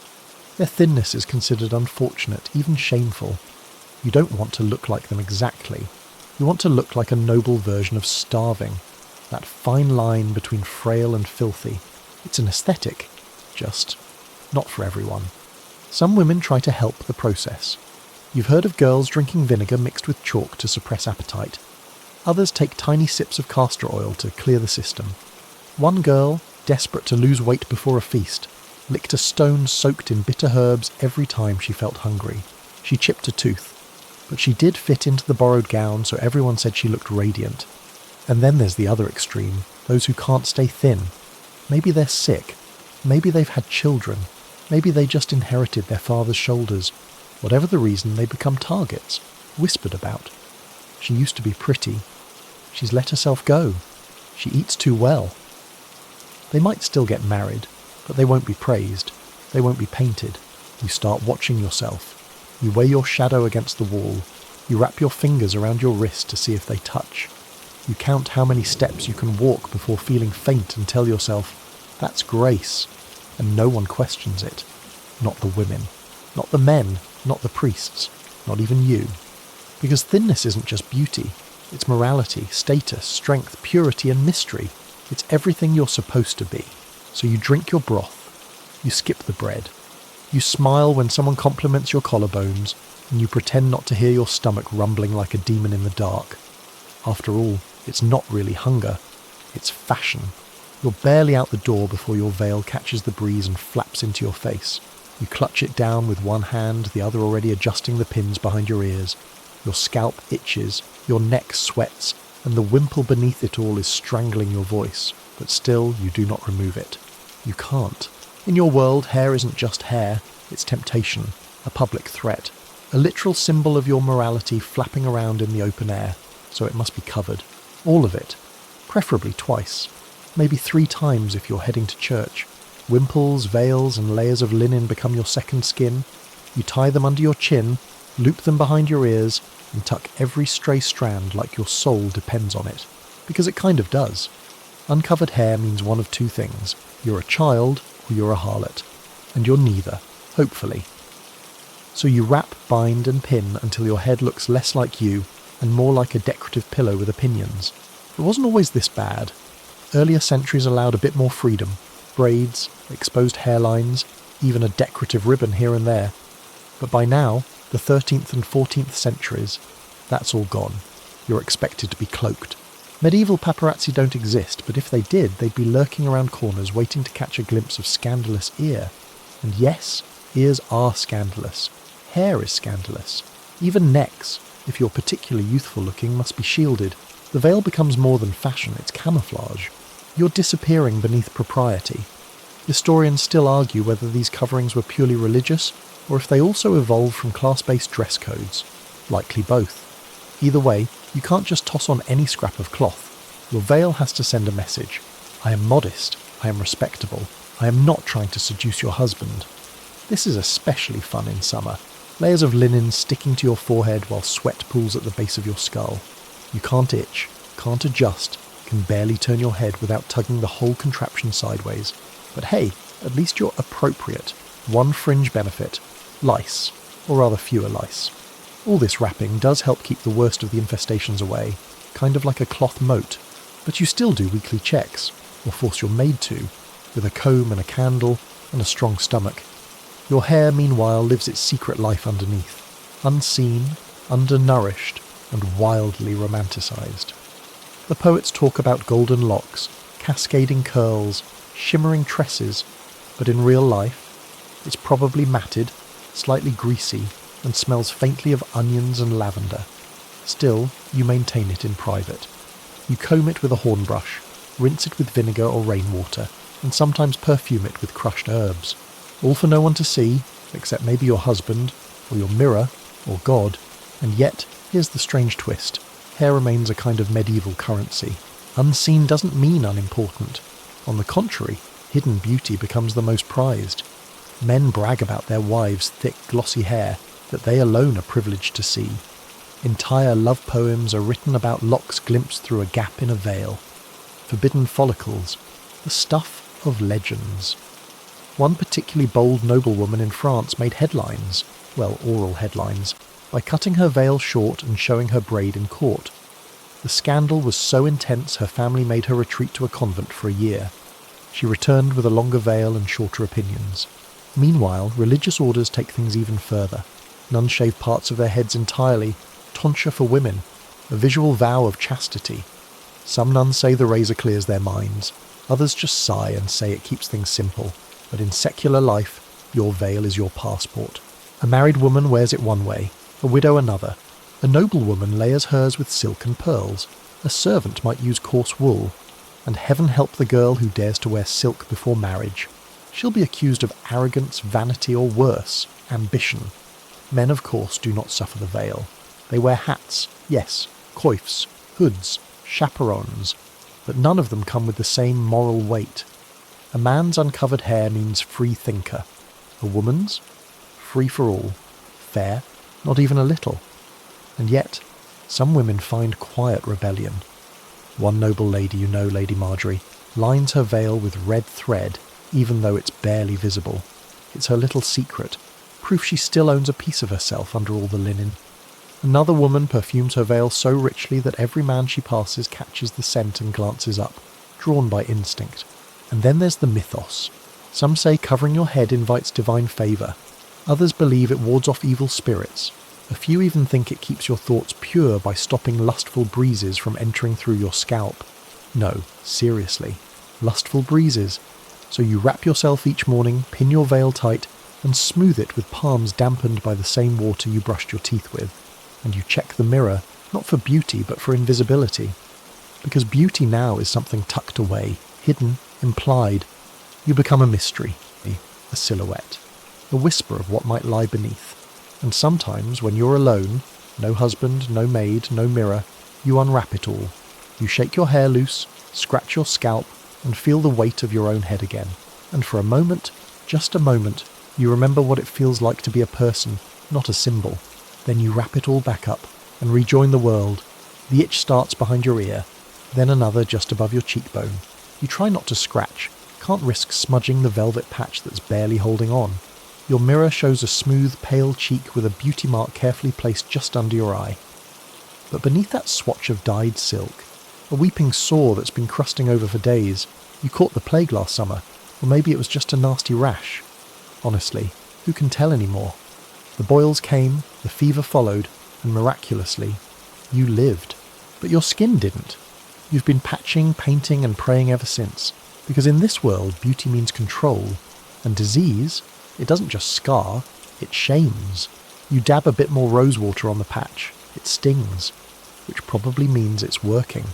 Their thinness is considered unfortunate, even shameful. You don't want to look like them exactly. You want to look like a noble version of starving. That fine line between frail and filthy. It's an aesthetic, just not for everyone. Some women try to help the process. You've heard of girls drinking vinegar mixed with chalk to suppress appetite. Others take tiny sips of castor oil to clear the system. One girl, desperate to lose weight before a feast, licked a stone soaked in bitter herbs every time she felt hungry. She chipped a tooth, but she did fit into the borrowed gown, so everyone said she looked radiant. And then there's the other extreme, those who can't stay thin. Maybe they're sick. Maybe they've had children. Maybe they just inherited their father's shoulders. Whatever the reason, they become targets, whispered about. She used to be pretty. She's let herself go. She eats too well. They might still get married, but they won't be praised. They won't be painted. You start watching yourself. You weigh your shadow against the wall. You wrap your fingers around your wrist to see if they touch. You count how many steps you can walk before feeling faint and tell yourself, that's grace. And no one questions it. Not the women. Not the men. Not the priests. Not even you. Because thinness isn't just beauty. It's morality, status, strength, purity and mystery. It's everything you're supposed to be. So you drink your broth. You skip the bread. You smile when someone compliments your collarbones, and you pretend not to hear your stomach rumbling like a demon in the dark. After all, it's not really hunger. It's fashion. You're barely out the door before your veil catches the breeze and flaps into your face. You clutch it down with one hand, the other already adjusting the pins behind your ears. Your scalp itches, your neck sweats, and the wimple beneath it all is strangling your voice, but still you do not remove it. You can't. In your world, hair isn't just hair, it's temptation, a public threat, a literal symbol of your morality flapping around in the open air, so it must be covered. All of it. Preferably twice. Maybe 3 times if you're heading to church. Wimples, veils, and layers of linen become your second skin. You tie them under your chin, loop them behind your ears, and tuck every stray strand like your soul depends on it. Because it kind of does. Uncovered hair means one of 2 things. You're a child, or you're a harlot. And you're neither, hopefully. So you wrap, bind, and pin until your head looks less like you, and more like a decorative pillow with opinions. It wasn't always this bad. Earlier centuries allowed a bit more freedom. Braids, exposed hairlines, even a decorative ribbon here and there. But by now, the 13th and 14th centuries, that's all gone. You're expected to be cloaked. Medieval paparazzi don't exist, but if they did, they'd be lurking around corners waiting to catch a glimpse of scandalous ear. And yes, ears are scandalous. Hair is scandalous. Even necks, if you're particularly youthful looking, must be shielded. The veil becomes more than fashion, it's camouflage. You're disappearing beneath propriety. Historians still argue whether these coverings were purely religious, or if they also evolved from class-based dress codes. Likely both. Either way, you can't just toss on any scrap of cloth. Your veil has to send a message. I am modest. I am respectable. I am not trying to seduce your husband. This is especially fun in summer. Layers of linen sticking to your forehead while sweat pools at the base of your skull. You can't itch, can't adjust, can barely turn your head without tugging the whole contraption sideways. But hey, at least you're appropriate. One fringe benefit: lice, or rather fewer lice. All this wrapping does help keep the worst of the infestations away, kind of like a cloth moat, but you still do weekly checks, or force your maid to, with a comb and a candle and a strong stomach. Your hair, meanwhile, lives its secret life underneath, unseen, undernourished, and wildly romanticised. The poets talk about golden locks, cascading curls, shimmering tresses, but in real life, it's probably matted, slightly greasy, and smells faintly of onions and lavender. Still, you maintain it in private. You comb it with a hornbrush, rinse it with vinegar or rainwater, and sometimes perfume it with crushed herbs. All for no one to see, except maybe your husband, or your mirror, or God. And yet, here's the strange twist. Hair remains a kind of medieval currency. Unseen doesn't mean unimportant. On the contrary, hidden beauty becomes the most prized. Men brag about their wives' thick, glossy hair that they alone are privileged to see. Entire love poems are written about locks glimpsed through a gap in a veil. Forbidden follicles, the stuff of legends. One particularly bold noblewoman in France made headlines, well, oral headlines, by cutting her veil short and showing her braid in court. The scandal was so intense her family made her retreat to a convent for a year. She returned with a longer veil and shorter opinions. Meanwhile, religious orders take things even further. Nuns shave parts of their heads entirely, tonsure for women, a visual vow of chastity. Some nuns say the razor clears their minds, others just sigh and say it keeps things simple. But in secular life, your veil is your passport. A married woman wears it one way, a widow another. A noblewoman layers hers with silk and pearls. A servant might use coarse wool. And heaven help the girl who dares to wear silk before marriage. She'll be accused of arrogance, vanity, or worse, ambition. Men, of course, do not suffer the veil. They wear hats, yes, coifs, hoods, chaperons, but none of them come with the same moral weight. A man's uncovered hair means free thinker. A woman's? Free for all. Fair? Not even a little. And yet, some women find quiet rebellion. One noble lady you know, Lady Marjorie, lines her veil with red thread, even though it's barely visible. It's her little secret, proof she still owns a piece of herself under all the linen. Another woman perfumes her veil so richly that every man she passes catches the scent and glances up, drawn by instinct. And then there's the mythos. Some say covering your head invites divine favour. Others believe it wards off evil spirits. A few even think it keeps your thoughts pure by stopping lustful breezes from entering through your scalp. No, seriously. Lustful breezes. So you wrap yourself each morning, pin your veil tight, and smooth it with palms dampened by the same water you brushed your teeth with. And you check the mirror, not for beauty, but for invisibility. Because beauty now is something tucked away, hidden, implied. You become a mystery, a silhouette, a whisper of what might lie beneath. And sometimes, when you're alone, no husband, no maid, no mirror, you unwrap it all. You shake your hair loose, scratch your scalp, and feel the weight of your own head again. And for a moment, just a moment, you remember what it feels like to be a person, not a symbol. Then you wrap it all back up and rejoin the world. The itch starts behind your ear, then another just above your cheekbone. You try not to scratch, can't risk smudging the velvet patch that's barely holding on. Your mirror shows a smooth, pale cheek with a beauty mark carefully placed just under your eye. But beneath that swatch of dyed silk, a weeping sore that's been crusting over for days. You caught the plague last summer, or maybe it was just a nasty rash. Honestly, who can tell anymore? The boils came, the fever followed, and miraculously, you lived. But your skin didn't. You've been patching, painting, and praying ever since. Because in this world, beauty means control. And disease, it doesn't just scar, it shames. You dab a bit more rosewater on the patch, it stings. Which probably means it's working.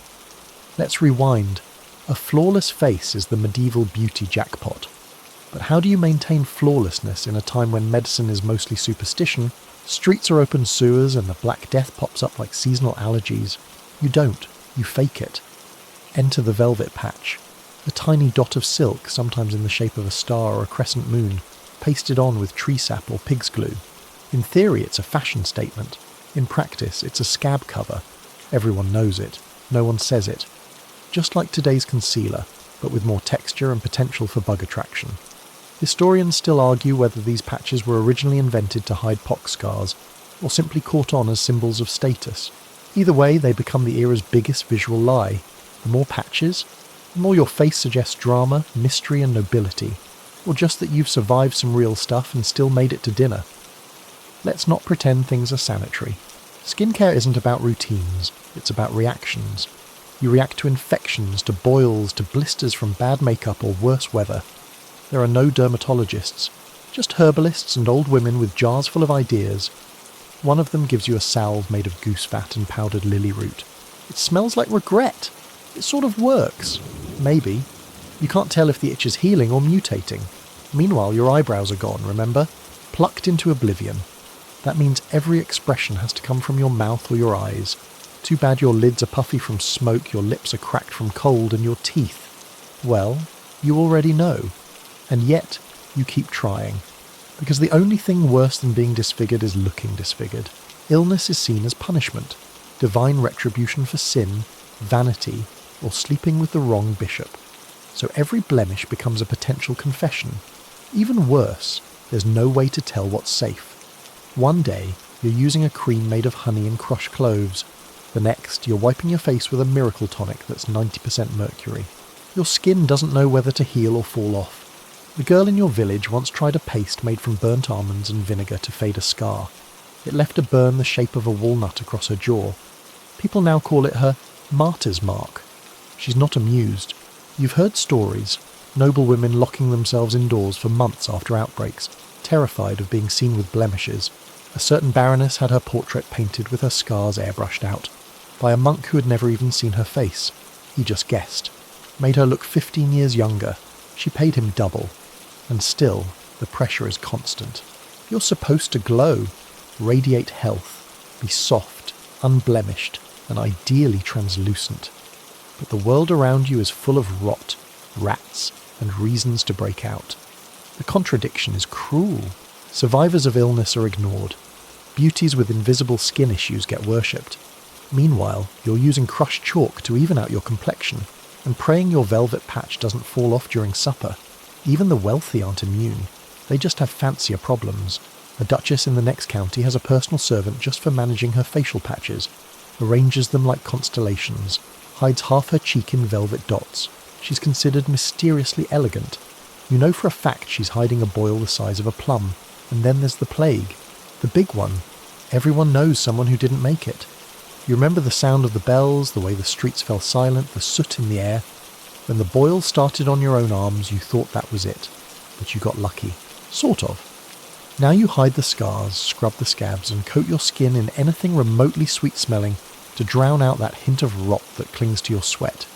Let's rewind. A flawless face is the medieval beauty jackpot. But how do you maintain flawlessness in a time when medicine is mostly superstition, streets are open sewers, and the Black Death pops up like seasonal allergies? You don't. You fake it. Enter the velvet patch. A tiny dot of silk, sometimes in the shape of a star or a crescent moon, pasted on with tree sap or pig's glue. In theory, it's a fashion statement. In practice, it's a scab cover. Everyone knows it. No one says it. just like today's concealer, but with more texture and potential for bug attraction. Historians still argue whether these patches were originally invented to hide pox scars, or simply caught on as symbols of status. Either way, they become the era's biggest visual lie. The more patches, the more your face suggests drama, mystery and nobility, or just that you've survived some real stuff and still made it to dinner. Let's not pretend things are sanitary. Skincare isn't about routines, it's about reactions. You react to infections, to boils, to blisters from bad makeup or worse weather. There are no dermatologists, just herbalists and old women with jars full of ideas. One of them gives you a salve made of goose fat and powdered lily root. It smells like regret. It sort of works. Maybe. You can't tell if the itch is healing or mutating. Meanwhile, your eyebrows are gone, remember? Plucked into oblivion. That means every expression has to come from your mouth or your eyes. Too bad your lids are puffy from smoke, your lips are cracked from cold, and your teeth. Well, you already know. And yet, you keep trying. Because the only thing worse than being disfigured is looking disfigured. Illness is seen as punishment, divine retribution for sin, vanity, or sleeping with the wrong bishop. So every blemish becomes a potential confession. Even worse, there's no way to tell what's safe. One day, you're using a cream made of honey and crushed cloves. The next, you're wiping your face with a miracle tonic that's 90% mercury. Your skin doesn't know whether to heal or fall off. The girl in your village once tried a paste made from burnt almonds and vinegar to fade a scar. It left a burn the shape of a walnut across her jaw. People now call it her martyr's mark. She's not amused. You've heard stories, noble women locking themselves indoors for months after outbreaks, terrified of being seen with blemishes. A certain baroness had her portrait painted with her scars airbrushed out, by a monk who had never even seen her face. He just guessed. Made her look 15 years younger. She paid him double. And still, the pressure is constant. You're supposed to glow, radiate health, be soft, unblemished, and ideally translucent. But the world around you is full of rot, rats, and reasons to break out. The contradiction is cruel. Survivors of illness are ignored. Beauties with invisible skin issues get worshipped. Meanwhile, you're using crushed chalk to even out your complexion, and praying your velvet patch doesn't fall off during supper. Even the wealthy aren't immune. They just have fancier problems. A duchess in the next county has a personal servant just for managing her facial patches, arranges them like constellations, hides half her cheek in velvet dots. She's considered mysteriously elegant. You know for a fact she's hiding a boil the size of a plum. And then there's the plague. The big one. Everyone knows someone who didn't make it. You remember the sound of the bells, the way the streets fell silent, the soot in the air. When the boil started on your own arms, you thought that was it. But you got lucky. Sort of. Now you hide the scars, scrub the scabs, and coat your skin in anything remotely sweet-smelling to drown out that hint of rot that clings to your sweat.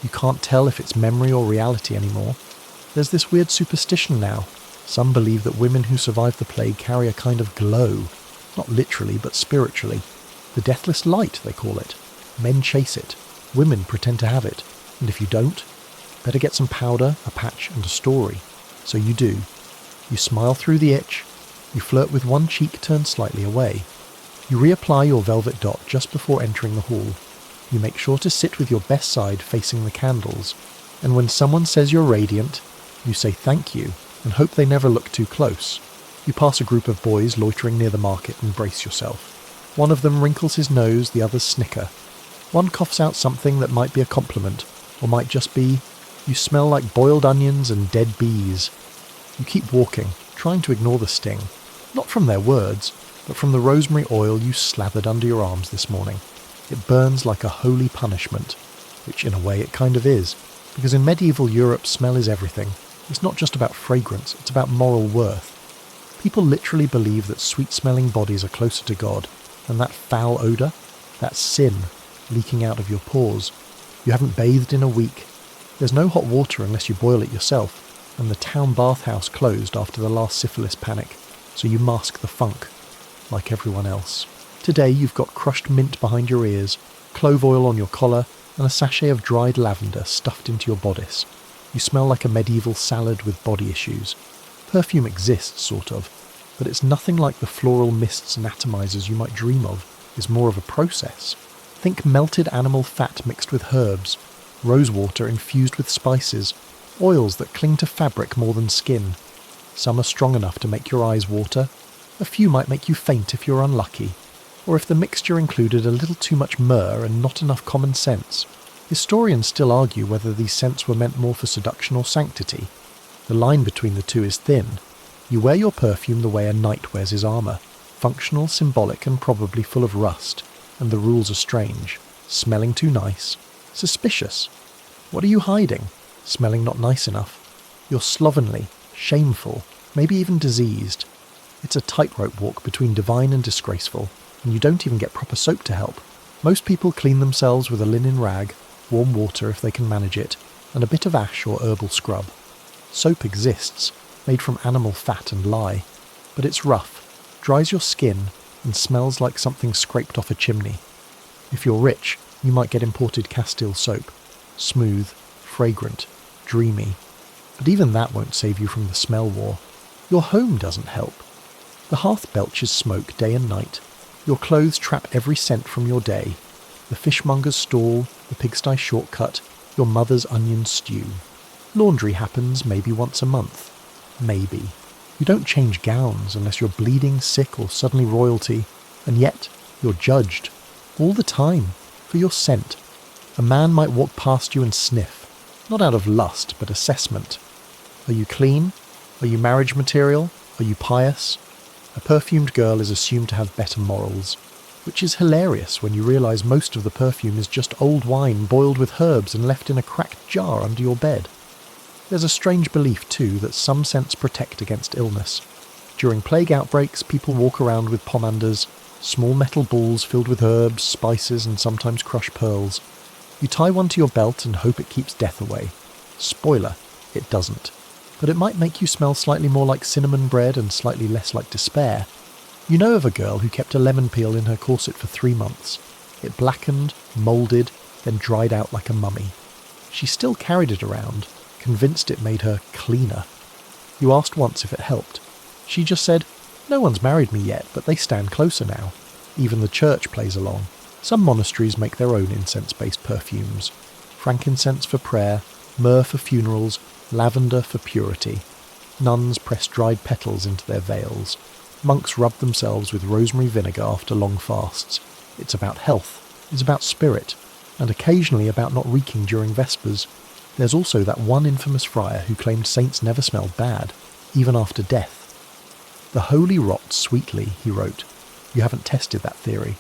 You can't tell if it's memory or reality anymore. There's this weird superstition now. Some believe that women who survive the plague carry a kind of glow. Not literally, but spiritually. The deathless light, they call it. Men chase it. Women pretend to have it. And if you don't, better get some powder, a patch, and a story. So you do. You smile through the itch. You flirt with one cheek turned slightly away. You reapply your velvet dot just before entering the hall. You make sure to sit with your best side facing the candles. And when someone says you're radiant, you say thank you and hope they never look too close. You pass a group of boys loitering near the market and brace yourself. One of them wrinkles his nose, the others snicker. One coughs out something that might be a compliment, or might just be, you smell like boiled onions and dead bees. You keep walking, trying to ignore the sting. Not from their words, but from the rosemary oil you slathered under your arms this morning. It burns like a holy punishment, which in a way it kind of is, because in medieval Europe smell is everything. It's not just about fragrance, it's about moral worth. People literally believe that sweet-smelling bodies are closer to God, and that foul odour, that's sin, leaking out of your pores. You haven't bathed in a week. There's no hot water unless you boil it yourself, and the town bathhouse closed after the last syphilis panic, so you mask the funk, like everyone else. Today you've got crushed mint behind your ears, clove oil on your collar, and a sachet of dried lavender stuffed into your bodice. You smell like a medieval salad with body issues. Perfume exists, sort of, but it's nothing like the floral mists and atomizers you might dream of. It's more of a process. Think melted animal fat mixed with herbs, rosewater infused with spices, oils that cling to fabric more than skin. Some are strong enough to make your eyes water, a few might make you faint if you're unlucky, or if the mixture included a little too much myrrh and not enough common sense. Historians still argue whether these scents were meant more for seduction or sanctity. The line between the two is thin. You wear your perfume the way a knight wears his armour, functional, symbolic, and probably full of rust, and the rules are strange. Smelling too nice. Suspicious. What are you hiding? Smelling not nice enough. You're slovenly, shameful, maybe even diseased. It's a tightrope walk between divine and disgraceful, and you don't even get proper soap to help. Most people clean themselves with a linen rag, warm water if they can manage it, and a bit of ash or herbal scrub. Soap exists, made from animal fat and lye, but it's rough, dries your skin, and smells like something scraped off a chimney. If you're rich, you might get imported Castile soap. Smooth, fragrant, dreamy. But even that won't save you from the smell war. Your home doesn't help. The hearth belches smoke day and night. Your clothes trap every scent from your day. The fishmonger's stall, the pigsty shortcut, your mother's onion stew. Laundry happens maybe once a month. Maybe. You don't change gowns unless you're bleeding, sick, or suddenly royalty, and yet you're judged. All the time. For your scent. A man might walk past you and sniff. Not out of lust, but assessment. Are you clean? Are you marriage material? Are you pious? A perfumed girl is assumed to have better morals, which is hilarious when you realise most of the perfume is just old wine boiled with herbs and left in a cracked jar under your bed. There's a strange belief, too, that some scents protect against illness. During plague outbreaks, people walk around with pomanders, small metal balls filled with herbs, spices, and sometimes crushed pearls. You tie one to your belt and hope it keeps death away. Spoiler, it doesn't. But it might make you smell slightly more like cinnamon bread and slightly less like despair. You know of a girl who kept a lemon peel in her corset for 3 months. It blackened, moulded, then dried out like a mummy. She still carried it around, convinced it made her cleaner. You asked once if it helped. She just said, "No one's married me yet, but they stand closer now." Even the church plays along. Some monasteries make their own incense-based perfumes. Frankincense for prayer, myrrh for funerals, lavender for purity. Nuns press dried petals into their veils. Monks rub themselves with rosemary vinegar after long fasts. It's about health, it's about spirit, and occasionally about not reeking during Vespers. There's also that one infamous friar who claimed saints never smelled bad, even after death. "The holy rots sweetly," he wrote. You haven't tested that theory.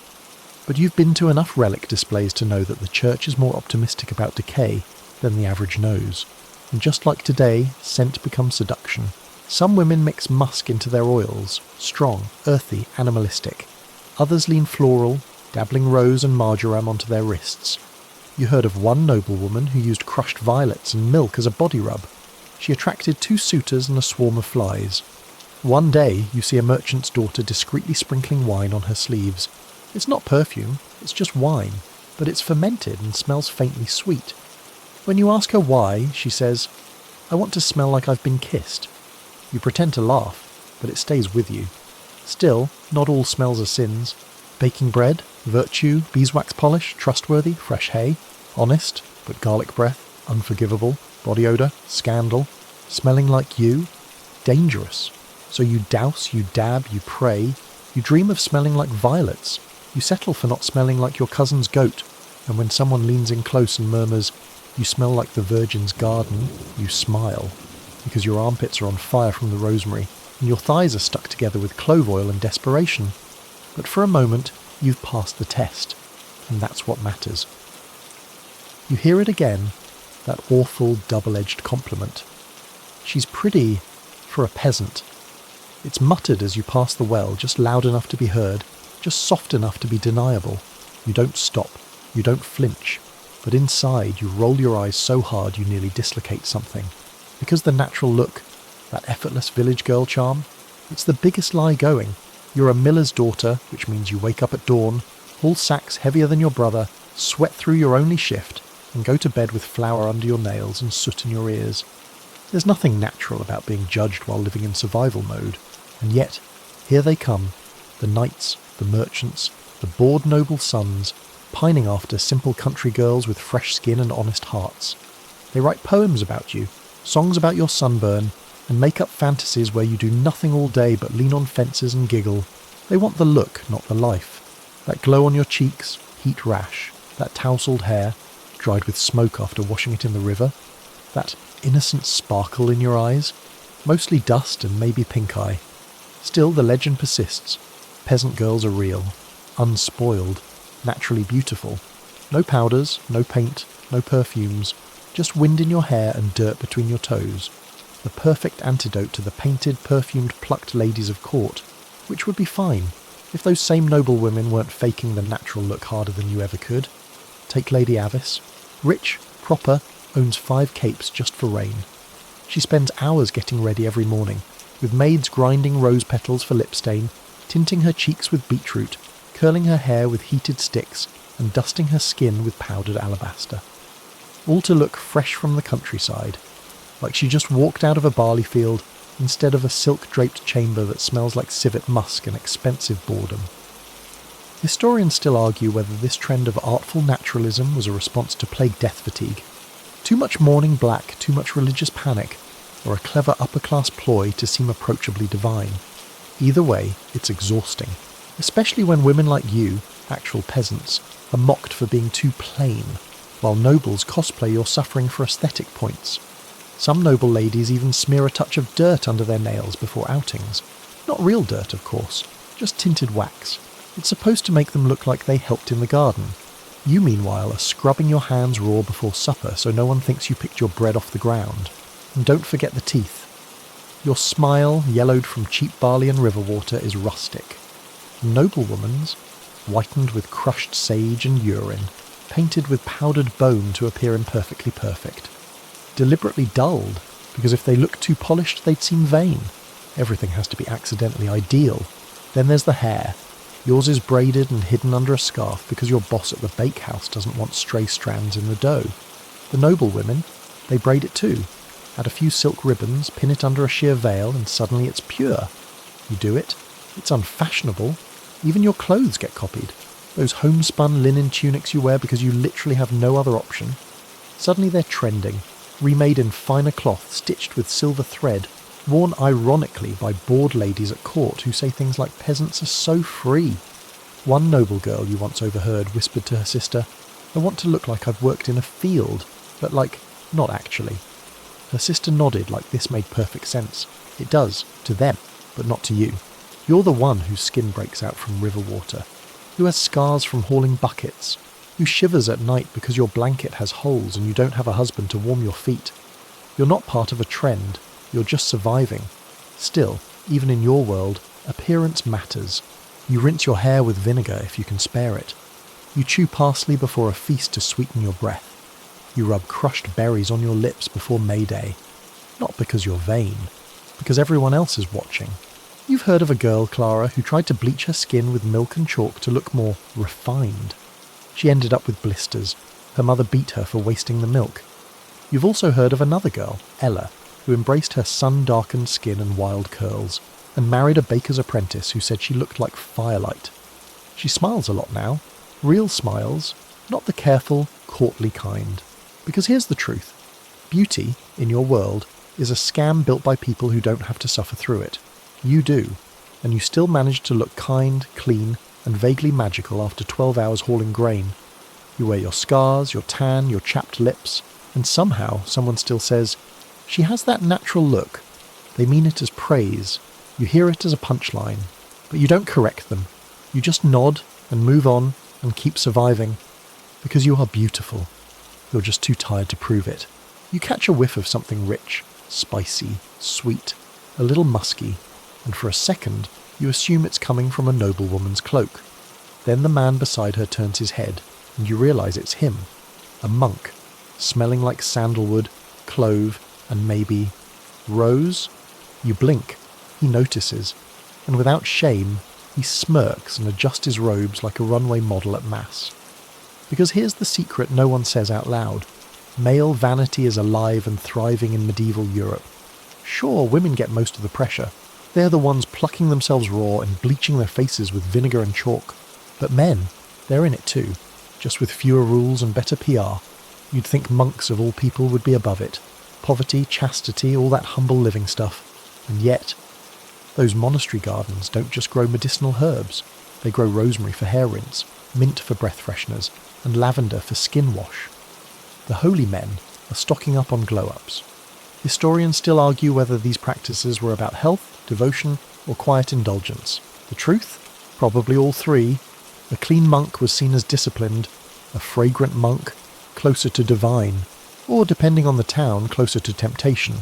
But you've been to enough relic displays to know that the church is more optimistic about decay than the average knows. And just like today, scent becomes seduction. Some women mix musk into their oils, strong, earthy, animalistic. Others lean floral, dabbling rose and marjoram onto their wrists. You heard of one noblewoman who used crushed violets and milk as a body rub. She attracted 2 suitors and a swarm of flies. One day you see a merchant's daughter discreetly sprinkling wine on her sleeves. It's not perfume, it's just wine, but it's fermented and smells faintly sweet. When you ask her why, she says, "I want to smell like I've been kissed." You pretend to laugh, but it stays with you. Still, not all smells are sins. Baking bread, virtue, beeswax polish, trustworthy, fresh hay, honest, but garlic breath, unforgivable, body odour, scandal, smelling like you, dangerous. So you douse, you dab, you pray, you dream of smelling like violets. You settle for not smelling like your cousin's goat, and when someone leans in close and murmurs, "You smell like the Virgin's garden," you smile, because your armpits are on fire from the rosemary, and your thighs are stuck together with clove oil and desperation. But for a moment, you've passed the test, and that's what matters. You hear it again, that awful double-edged compliment. She's pretty for a peasant. It's muttered as you pass the well, just loud enough to be heard, just soft enough to be deniable. You don't stop, you don't flinch, but inside you roll your eyes so hard you nearly dislocate something. Because the natural look, that effortless village girl charm, it's the biggest lie going. You're a miller's daughter, which means you wake up at dawn, haul sacks heavier than your brother, sweat through your only shift, and go to bed with flour under your nails and soot in your ears. There's nothing natural about being judged while living in survival mode, and yet, here they come, the knights, the merchants, the bored noble sons, pining after simple country girls with fresh skin and honest hearts. They write poems about you, songs about your sunburn, and make up fantasies where you do nothing all day but lean on fences and giggle. They want the look, not the life. That glow on your cheeks, heat rash, that tousled hair, dried with smoke after washing it in the river, that innocent sparkle in your eyes, mostly dust and maybe pink eye. Still, the legend persists. Peasant girls are real, unspoiled, naturally beautiful. No powders, no paint, no perfumes, just wind in your hair and dirt between your toes. The perfect antidote to the painted, perfumed, plucked ladies of court, which would be fine if those same noble women weren't faking the natural look harder than you ever could. Take Lady Avis. Rich, proper, owns 5 capes just for rain. She spends hours getting ready every morning, with maids grinding rose petals for lip stain, tinting her cheeks with beetroot, curling her hair with heated sticks, and dusting her skin with powdered alabaster. All to look fresh from the countryside, like she just walked out of a barley field instead of a silk-draped chamber that smells like civet musk and expensive boredom. Historians still argue whether this trend of artful naturalism was a response to plague death fatigue, too much mourning black, too much religious panic, or a clever upper-class ploy to seem approachably divine. Either way, it's exhausting, especially when women like you, actual peasants, are mocked for being too plain, while nobles cosplay your suffering for aesthetic points. Some noble ladies even smear a touch of dirt under their nails before outings. Not real dirt, of course, just tinted wax. It's supposed to make them look like they helped in the garden. You, meanwhile, are scrubbing your hands raw before supper so no one thinks you picked your bread off the ground. And don't forget the teeth. Your smile, yellowed from cheap barley and river water, is rustic. A noble woman's, whitened with crushed sage and urine, painted with powdered bone to appear imperfectly perfect. Deliberately dulled, because if they looked too polished they'd seem vain. Everything has to be accidentally ideal. Then there's the hair. Yours is braided and hidden under a scarf because your boss at the bakehouse doesn't want stray strands in the dough. The noble women, they braid it too. Add a few silk ribbons, pin it under a sheer veil, and suddenly it's pure. You do it, it's unfashionable. Even your clothes get copied. Those homespun linen tunics you wear because you literally have no other option. Suddenly they're trending, remade in finer cloth stitched with silver thread, worn ironically by bored ladies at court who say things like peasants are so free. One noble girl you once overheard whispered to her sister, "I want to look like I've worked in a field, but like, not actually." Her sister nodded like this made perfect sense. It does, to them, but not to you. You're the one whose skin breaks out from river water, who has scars from hauling buckets, who shivers at night because your blanket has holes and you don't have a husband to warm your feet. You're not part of a trend, you're just surviving. Still, even in your world, appearance matters. You rinse your hair with vinegar if you can spare it. You chew parsley before a feast to sweeten your breath. You rub crushed berries on your lips before May Day. Not because you're vain, because everyone else is watching. You've heard of a girl, Clara, who tried to bleach her skin with milk and chalk to look more refined. She ended up with blisters. Her mother beat her for wasting the milk. You've also heard of another girl, Ella, who embraced her sun-darkened skin and wild curls, and married a baker's apprentice who said she looked like firelight. She smiles a lot now. Real smiles, not the careful, courtly kind. Because here's the truth. Beauty, in your world, is a scam built by people who don't have to suffer through it. You do, and you still manage to look kind, clean, and vaguely magical after 12 hours hauling grain. You wear your scars, your tan, your chapped lips, and somehow someone still says, "She has that natural look." They mean it as praise. You hear it as a punchline, but you don't correct them. You just nod and move on and keep surviving, because you are beautiful. You're just too tired to prove it. You catch a whiff of something rich, spicy, sweet, a little musky, and for a second you assume it's coming from a noblewoman's cloak. Then the man beside her turns his head, and you realise it's him, a monk, smelling like sandalwood, clove, and maybe rose. You blink. He notices, and without shame, he smirks and adjusts his robes like a runway model at Mass. Because here's the secret no one says out loud. Male vanity is alive and thriving in medieval Europe. Sure, women get most of the pressure. They're the ones plucking themselves raw and bleaching their faces with vinegar and chalk. But men, they're in it too. just with fewer rules and better PR. You'd think monks of all people would be above it. Poverty, chastity, all that humble living stuff. And yet, those monastery gardens don't just grow medicinal herbs. They grow rosemary for hair rinse, mint for breath fresheners, and lavender for skin wash. The holy men are stocking up on glow-ups. Historians still argue whether these practices were about health, devotion, or quiet indulgence. The truth? Probably all three. A clean monk was seen as disciplined, a fragrant monk closer to divine, or depending on the town, closer to temptation.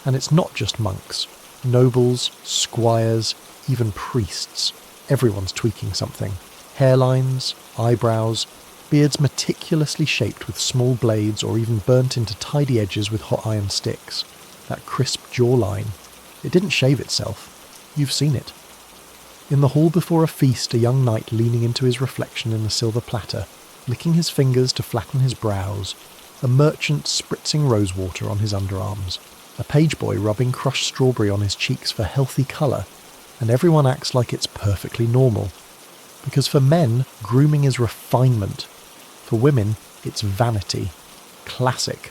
And it's not just monks. Nobles, squires, even priests. Everyone's tweaking something. Hairlines, eyebrows, beards meticulously shaped with small blades or even burnt into tidy edges with hot iron sticks. That crisp jawline. It didn't shave itself. You've seen it. In the hall before a feast, a young knight leaning into his reflection in a silver platter, licking his fingers to flatten his brows, a merchant spritzing rosewater on his underarms, a page boy rubbing crushed strawberry on his cheeks for healthy colour, and everyone acts like it's perfectly normal. Because for men, grooming is refinement. For women, it's vanity. Classic.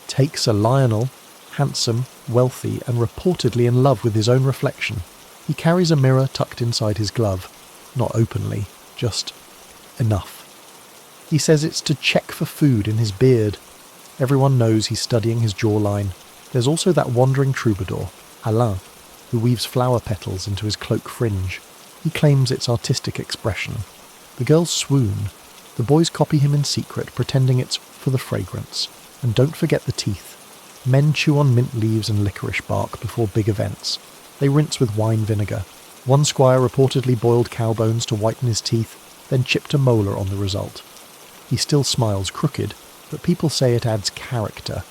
Takes a Lionel, handsome, wealthy, and reportedly in love with his own reflection. He carries a mirror tucked inside his glove. Not openly, just enough. He says it's to check for food in his beard. Everyone knows he's studying his jawline. There's also that wandering troubadour, Alain, who weaves flower petals into his cloak fringe. He claims it's artistic expression. The girls swoon. The boys copy him in secret, pretending it's for the fragrance. And don't forget the teeth. Men chew on mint leaves and licorice bark before big events. They rinse with wine vinegar. One squire reportedly boiled cow bones to whiten his teeth, then chipped a molar on the result. He still smiles crooked, but people say it adds character.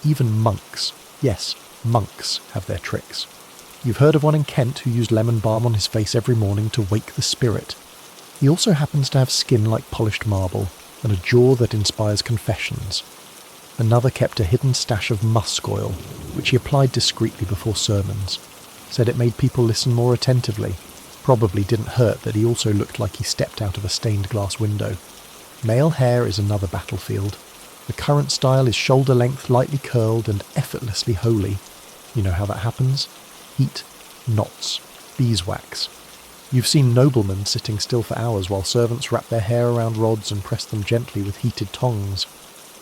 Even monks, yes, monks have their tricks. You've heard of one in Kent who used lemon balm on his face every morning to wake the spirit. He also happens to have skin like polished marble, and a jaw that inspires confessions. Another kept a hidden stash of musk oil, which he applied discreetly before sermons. Said it made people listen more attentively. Probably didn't hurt that he also looked like he stepped out of a stained glass window. Male hair is another battlefield. The current style is shoulder length, lightly curled, and effortlessly holy. You know how that happens? Heat, knots, beeswax. You've seen noblemen sitting still for hours while servants wrap their hair around rods and press them gently with heated tongs.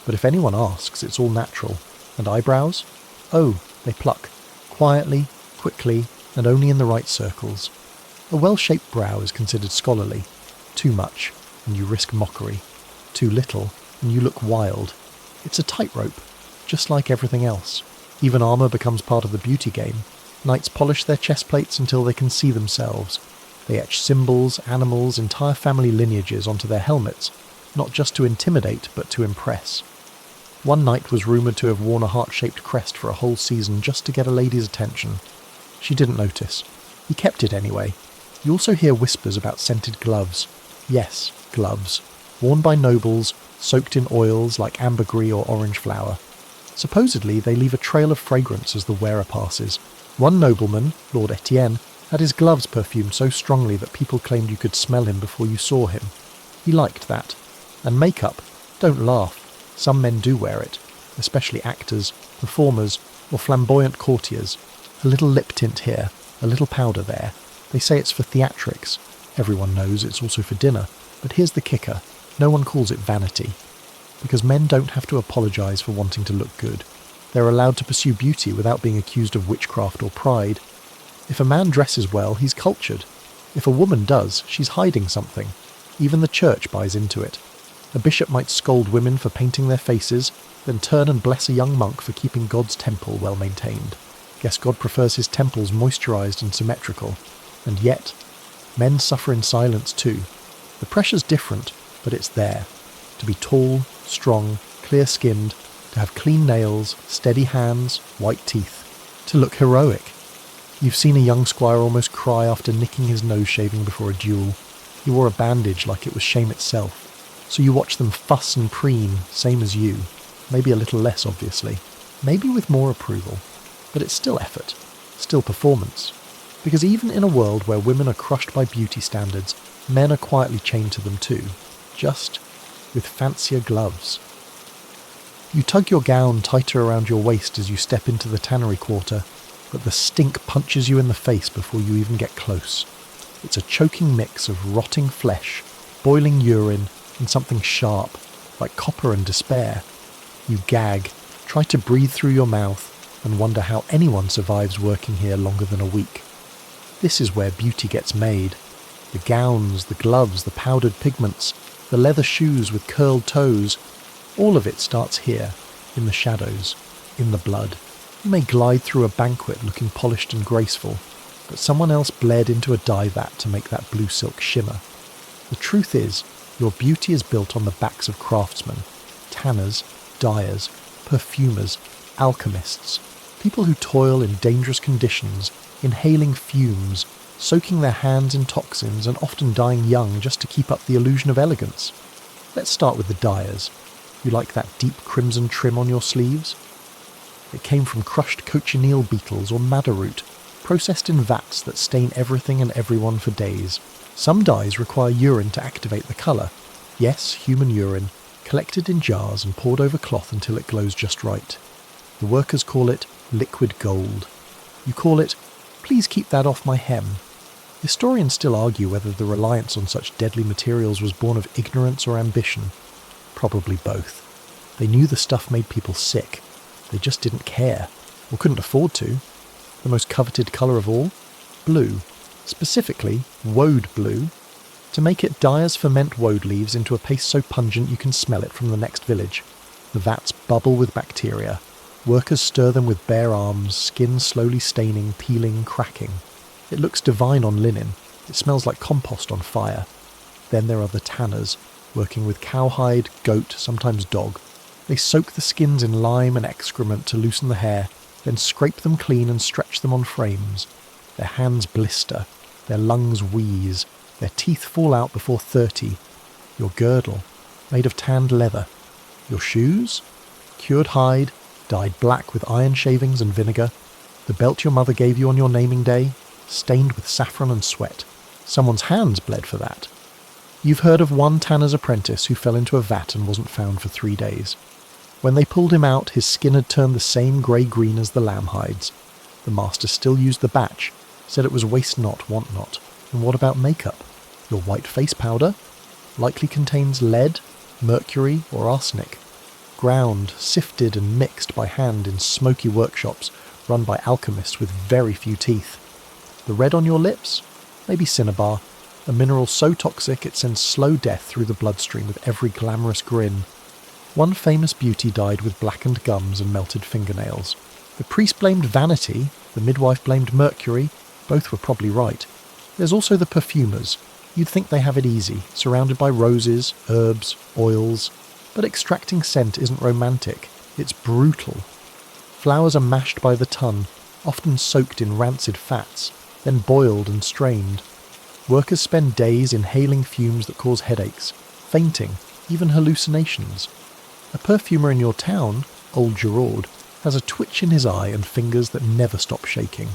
But if anyone asks, it's all natural. And eyebrows? Oh, they pluck. Quietly, quickly, and only in the right circles. A well-shaped brow is considered scholarly. Too much, and you risk mockery. Too little, and you look wild. It's a tightrope, just like everything else. Even armour becomes part of the beauty game. Knights polish their chest plates until they can see themselves. They etch symbols, animals, entire family lineages onto their helmets, not just to intimidate, but to impress. One knight was rumoured to have worn a heart-shaped crest for a whole season just to get a lady's attention. She didn't notice. He kept it anyway. You also hear whispers about scented gloves. Yes, gloves. Worn by nobles, soaked in oils like ambergris or orange flower. Supposedly, they leave a trail of fragrance as the wearer passes. One nobleman, Lord Etienne, had his gloves perfumed so strongly that people claimed you could smell him before you saw him. He liked that. And makeup. Don't laugh. Some men do wear it, especially actors, performers, or flamboyant courtiers. A little lip tint here, a little powder there. They say it's for theatrics. Everyone knows it's also for dinner. But here's the kicker. No one calls it vanity. Because men don't have to apologise for wanting to look good. They're allowed to pursue beauty without being accused of witchcraft or pride. If a man dresses well, he's cultured. If a woman does, she's hiding something. Even the church buys into it. A bishop might scold women for painting their faces, then turn and bless a young monk for keeping God's temple well maintained. Guess God prefers his temples moisturised and symmetrical. And yet, men suffer in silence too. The pressure's different, but it's there. To be tall, strong, clear-skinned, to have clean nails, steady hands, white teeth. To look heroic. You've seen a young squire almost cry after nicking his nose shaving before a duel. He wore a bandage like it was shame itself. So you watch them fuss and preen, same as you. Maybe a little less, obviously. Maybe with more approval. But it's still effort. Still performance. Because even in a world where women are crushed by beauty standards, men are quietly chained to them too. Just with fancier gloves. You tug your gown tighter around your waist as you step into the tannery quarter, but the stink punches you in the face before you even get close. It's a choking mix of rotting flesh, boiling urine, and something sharp, like copper and despair. You gag, try to breathe through your mouth, and wonder how anyone survives working here longer than a week. This is where beauty gets made. The gowns, the gloves, the powdered pigments, the leather shoes with curled toes, all of it starts here, in the shadows, in the blood. You may glide through a banquet looking polished and graceful, but someone else bled into a dye vat to make that blue silk shimmer. The truth is, your beauty is built on the backs of craftsmen, tanners, dyers, perfumers, alchemists, people who toil in dangerous conditions, inhaling fumes, soaking their hands in toxins and often dying young just to keep up the illusion of elegance. Let's start with the dyers. You like that deep crimson trim on your sleeves? It came from crushed cochineal beetles or madder root, processed in vats that stain everything and everyone for days. Some dyes require urine to activate the colour. Yes, human urine, collected in jars and poured over cloth until it glows just right. The workers call it liquid gold. You call it, please keep that off my hem. Historians still argue whether the reliance on such deadly materials was born of ignorance or ambition. Probably both. They knew the stuff made people sick. They just didn't care, or couldn't afford to. The most coveted colour of all? Blue. Specifically, woad blue. To make it, dyers ferment woad leaves into a paste so pungent you can smell it from the next village. The vats bubble with bacteria. Workers stir them with bare arms, skin slowly staining, peeling, cracking. It looks divine on linen. It smells like compost on fire. Then there are the tanners, working with cowhide, goat, sometimes dog. They soak the skins in lime and excrement to loosen the hair, then scrape them clean and stretch them on frames. Their hands blister, their lungs wheeze, their teeth fall out before 30. Your girdle, made of tanned leather. Your shoes? Cured hide, dyed black with iron shavings and vinegar. The belt your mother gave you on your naming day, stained with saffron and sweat. Someone's hands bled for that. You've heard of one tanner's apprentice who fell into a vat and wasn't found for 3 days. When they pulled him out, his skin had turned the same grey-green as the lamb hides. The master still used the batch, said it was waste not, want not. And what about makeup? Your white face powder? Likely contains lead, mercury, or arsenic. Ground, sifted and mixed by hand in smoky workshops run by alchemists with very few teeth. The red on your lips? Maybe cinnabar, a mineral so toxic it sends slow death through the bloodstream with every glamorous grin. One famous beauty died with blackened gums and melted fingernails. The priest blamed vanity, the midwife blamed mercury, both were probably right. There's also the perfumers. You'd think they have it easy, surrounded by roses, herbs, oils. But extracting scent isn't romantic, it's brutal. Flowers are mashed by the ton, often soaked in rancid fats, then boiled and strained. Workers spend days inhaling fumes that cause headaches, fainting, even hallucinations. A perfumer in your town, old Gerard, has a twitch in his eye and fingers that never stop shaking.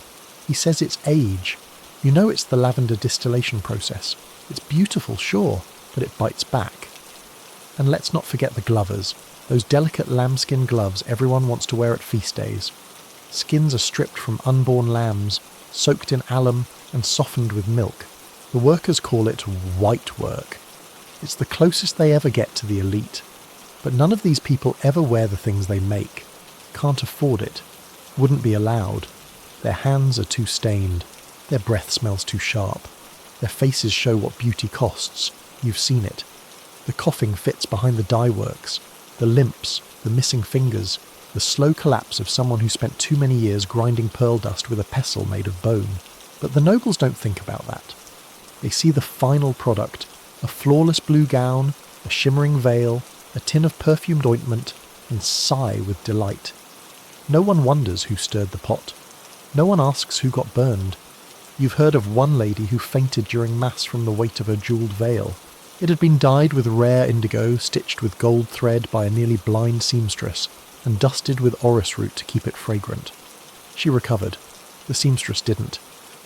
He says it's age. You know it's the lavender distillation process. It's beautiful, sure, but it bites back. And let's not forget the glovers, those delicate lambskin gloves everyone wants to wear at feast days. Skins are stripped from unborn lambs, soaked in alum and softened with milk. The workers call it white work. It's the closest they ever get to the elite. But none of these people ever wear the things they make. Can't afford it. Wouldn't be allowed. Their hands are too stained. Their breath smells too sharp. Their faces show what beauty costs. You've seen it. The coughing fits behind the dye works. The limps, the missing fingers, the slow collapse of someone who spent too many years grinding pearl dust with a pestle made of bone. But the nobles don't think about that. They see the final product, a flawless blue gown, a shimmering veil, a tin of perfumed ointment, and sigh with delight. No one wonders who stirred the pot. No one asks who got burned. You've heard of one lady who fainted during mass from the weight of her jewelled veil. It had been dyed with rare indigo, stitched with gold thread by a nearly blind seamstress, and dusted with orris root to keep it fragrant. She recovered. The seamstress didn't.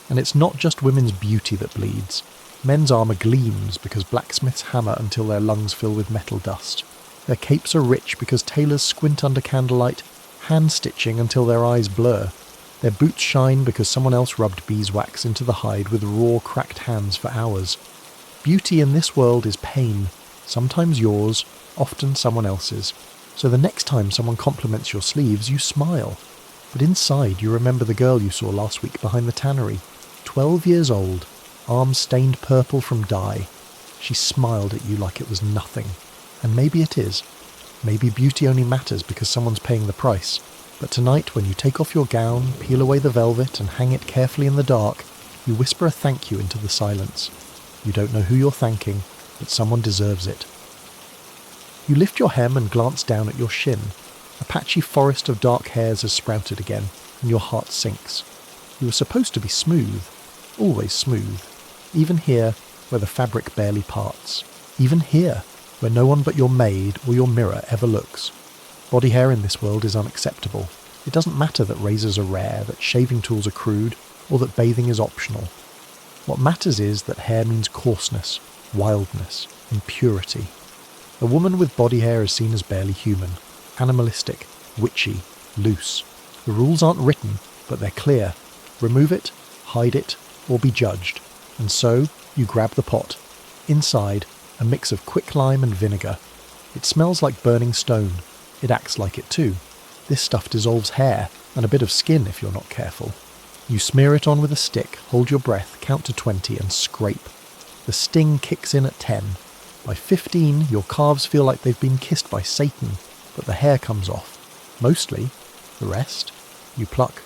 And it's not just women's beauty that bleeds. Men's armour gleams because blacksmiths hammer until their lungs fill with metal dust. Their capes are rich because tailors squint under candlelight, hand-stitching until their eyes blur. Their boots shine because someone else rubbed beeswax into the hide with raw, cracked hands for hours. Beauty in this world is pain, sometimes yours, often someone else's. So the next time someone compliments your sleeves, you smile. But inside you remember the girl you saw last week behind the tannery. 12 years old, arms stained purple from dye. She smiled at you like it was nothing. And maybe it is. Maybe beauty only matters because someone's paying the price. But tonight, when you take off your gown, peel away the velvet and hang it carefully in the dark, you whisper a thank you into the silence. You don't know who you're thanking, but someone deserves it. You lift your hem and glance down at your shin. A patchy forest of dark hairs has sprouted again, and your heart sinks. You were supposed to be smooth, always smooth. Even here, where the fabric barely parts. Even here, where no one but your maid or your mirror ever looks. Body hair in this world is unacceptable. It doesn't matter that razors are rare, that shaving tools are crude, or that bathing is optional. What matters is that hair means coarseness, wildness, impurity. A woman with body hair is seen as barely human, animalistic, witchy, loose. The rules aren't written, but they're clear. Remove it, hide it, or be judged. And so, you grab the pot. Inside, a mix of quicklime and vinegar. It smells like burning stone. It acts like it too. This stuff dissolves hair, and a bit of skin if you're not careful. You smear it on with a stick, hold your breath, count to 20 and scrape. The sting kicks in at 10. By 15, your calves feel like they've been kissed by Satan, but the hair comes off. Mostly. The rest, you pluck.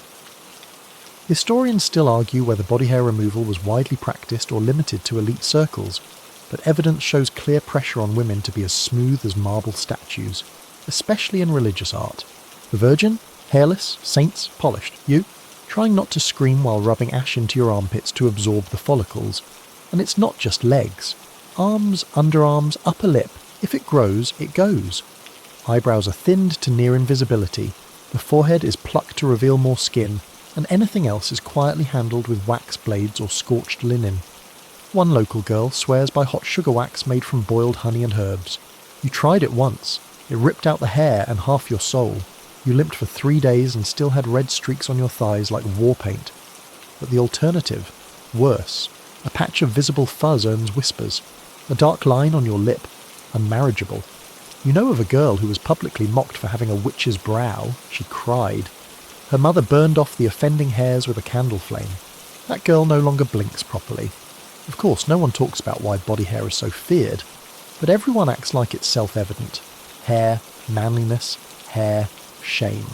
Historians still argue whether body hair removal was widely practiced or limited to elite circles, but evidence shows clear pressure on women to be as smooth as marble statues, especially in religious art. The Virgin, hairless, saints, polished. You, trying not to scream while rubbing ash into your armpits to absorb the follicles. And it's not just legs. Arms, underarms, upper lip. If it grows, it goes. Eyebrows are thinned to near invisibility. The forehead is plucked to reveal more skin, and anything else is quietly handled with wax blades or scorched linen. One local girl swears by hot sugar wax made from boiled honey and herbs. You tried it once. It ripped out the hair and half your soul. You limped for 3 days and still had red streaks on your thighs like war paint. But the alternative, worse. A patch of visible fuzz earns whispers. A dark line on your lip, unmarriageable. You know of a girl who was publicly mocked for having a witch's brow. She cried. Her mother burned off the offending hairs with a candle flame. That girl no longer blinks properly. Of course, no one talks about why body hair is so feared, but everyone acts like it's self-evident. Hair, manliness, hair, shame.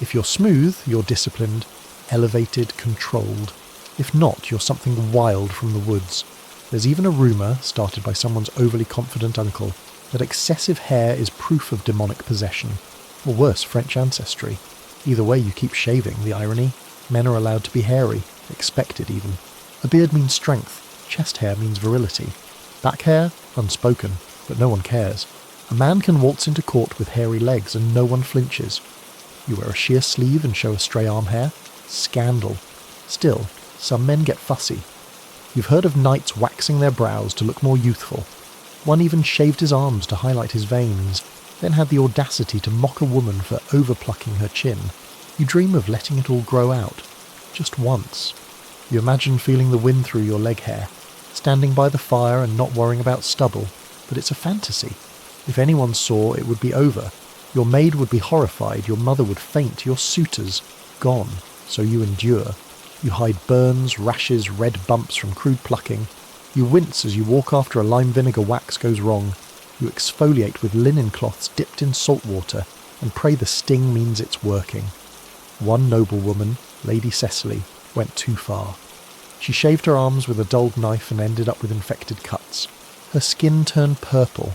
If you're smooth, you're disciplined, elevated, controlled. If not, you're something wild from the woods. There's even a rumour, started by someone's overly confident uncle, that excessive hair is proof of demonic possession, or worse, French ancestry. Either way, you keep shaving, the irony. Men are allowed to be hairy, expected even. A beard means strength, chest hair means virility. Back hair, unspoken, but no one cares. A man can waltz into court with hairy legs and no one flinches. You wear a sheer sleeve and show a stray arm hair? Scandal. Still, some men get fussy. You've heard of knights waxing their brows to look more youthful. One even shaved his arms to highlight his veins, then had the audacity to mock a woman for over-plucking her chin. You dream of letting it all grow out. Just once. You imagine feeling the wind through your leg hair, standing by the fire and not worrying about stubble, but it's a fantasy. If anyone saw, it would be over. Your maid would be horrified, your mother would faint, your suitors, gone. So you endure. You hide burns, rashes, red bumps from crude plucking. You wince as you walk after a lime vinegar wax goes wrong. You exfoliate with linen cloths dipped in salt water and pray the sting means it's working. One noblewoman, Lady Cecily, went too far. She shaved her arms with a dulled knife and ended up with infected cuts. Her skin turned purple.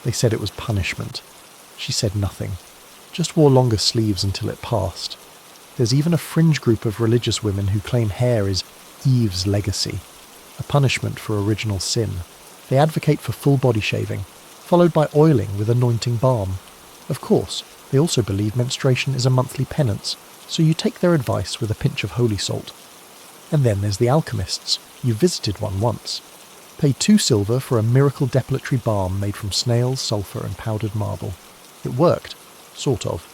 They said it was punishment. She said nothing. Just wore longer sleeves until it passed. There's even a fringe group of religious women who claim hair is Eve's legacy, a punishment for original sin. They advocate for full body shaving, followed by oiling with anointing balm. Of course, they also believe menstruation is a monthly penance, so you take their advice with a pinch of holy salt. And then there's the alchemists. You visited one once. Paid 2 silver for a miracle depilatory balm made from snails, sulphur and powdered marble. It worked. Sort of.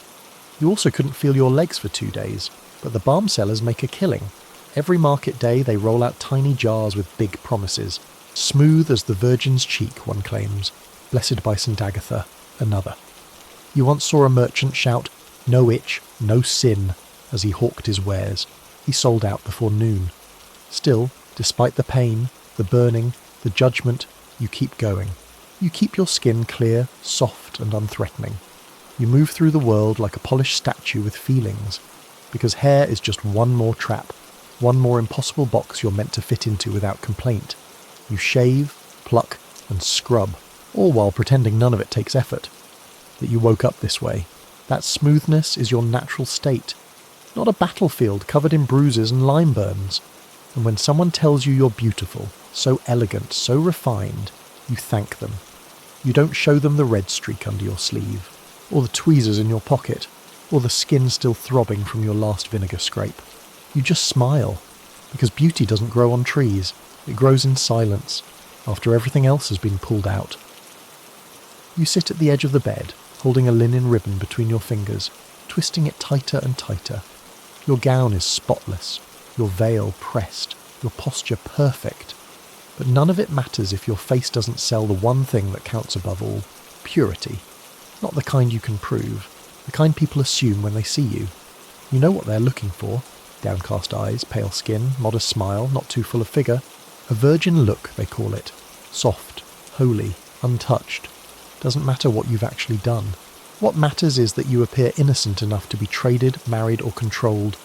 You also couldn't feel your legs for 2 days, but the balm sellers make a killing. Every market day they roll out tiny jars with big promises. Smooth as the Virgin's cheek, one claims. Blessed by St. Agatha, another. You once saw a merchant shout, "No itch, no sin," as he hawked his wares. He sold out before noon. Still, despite the pain, the burning, the judgment, you keep going. You keep your skin clear, soft and unthreatening. You move through the world like a polished statue with feelings, because hair is just one more trap, one more impossible box you're meant to fit into without complaint. You shave, pluck and scrub, all while pretending none of it takes effort. That you woke up this way. That smoothness is your natural state, not a battlefield covered in bruises and lime burns. And when someone tells you you're beautiful, so elegant, so refined, you thank them. You don't show them the red streak under your sleeve, or the tweezers in your pocket, or the skin still throbbing from your last vinegar scrape. You just smile, because beauty doesn't grow on trees. It grows in silence, after everything else has been pulled out. You sit at the edge of the bed, holding a linen ribbon between your fingers, twisting it tighter and tighter. Your gown is spotless, your veil pressed, your posture perfect. But none of it matters if your face doesn't sell the one thing that counts above all: purity. Not the kind you can prove, the kind people assume when they see you. You know what they're looking for: downcast eyes, pale skin, modest smile, not too full of figure. A virgin look, they call it. Soft, holy, untouched. Doesn't matter what you've actually done. What matters is that you appear innocent enough to be traded, married or controlled.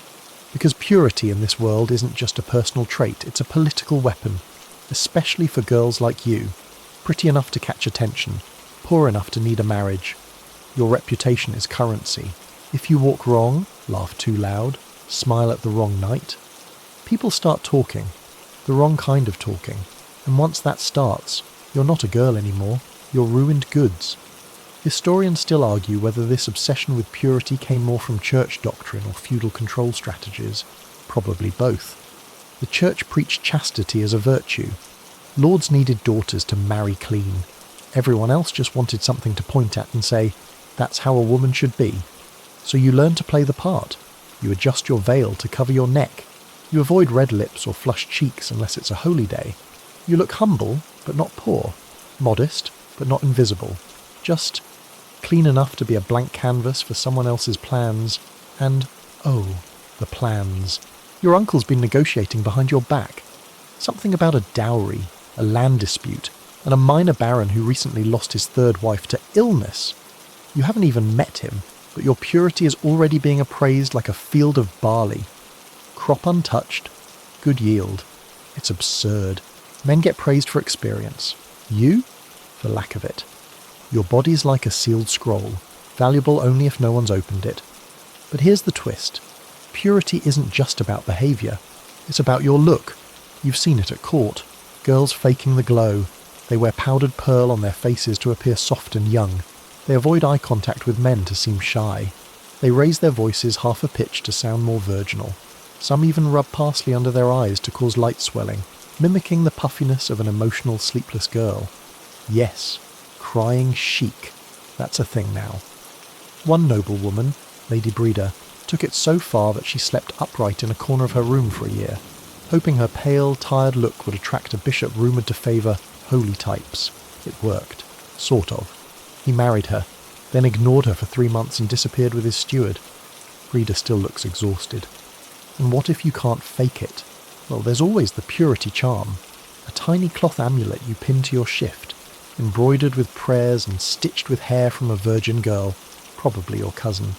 Because purity in this world isn't just a personal trait, it's a political weapon. Especially for girls like you. Pretty enough to catch attention. Poor enough to need a marriage. Your reputation is currency. If you walk wrong, laugh too loud, smile at the wrong night, people start talking. The wrong kind of talking. And once that starts, you're not a girl anymore. You're ruined goods. Historians still argue whether this obsession with purity came more from church doctrine or feudal control strategies. Probably both. The church preached chastity as a virtue. Lords needed daughters to marry clean. Everyone else just wanted something to point at and say, that's how a woman should be. So you learn to play the part. You adjust your veil to cover your neck. You avoid red lips or flushed cheeks unless it's a holy day. You look humble, but not poor. Modest, but not invisible. Just clean enough to be a blank canvas for someone else's plans. And, oh, the plans. Your uncle's been negotiating behind your back. Something about a dowry, a land dispute, and a minor baron who recently lost his third wife to illness. You haven't even met him, but your purity is already being appraised like a field of barley. Crop untouched, good yield. It's absurd. Men get praised for experience. You? For lack of it. Your body's like a sealed scroll, valuable only if no one's opened it. But here's the twist. Purity isn't just about behaviour. It's about your look. You've seen it at court. Girls faking the glow. They wear powdered pearl on their faces to appear soft and young. They avoid eye contact with men to seem shy. They raise their voices half a pitch to sound more virginal. Some even rub parsley under their eyes to cause light swelling, mimicking the puffiness of an emotional, sleepless girl. Yes, crying chic. That's a thing now. One noblewoman, Lady Breda, took it so far that she slept upright in a corner of her room for a year, hoping her pale, tired look would attract a bishop rumoured to favour holy types. It worked. Sort of. He married her, then ignored her for 3 months and disappeared with his steward. Breda still looks exhausted. And what if you can't fake it? Well, there's always the purity charm. A tiny cloth amulet you pin to your shift, embroidered with prayers and stitched with hair from a virgin girl, probably your cousin.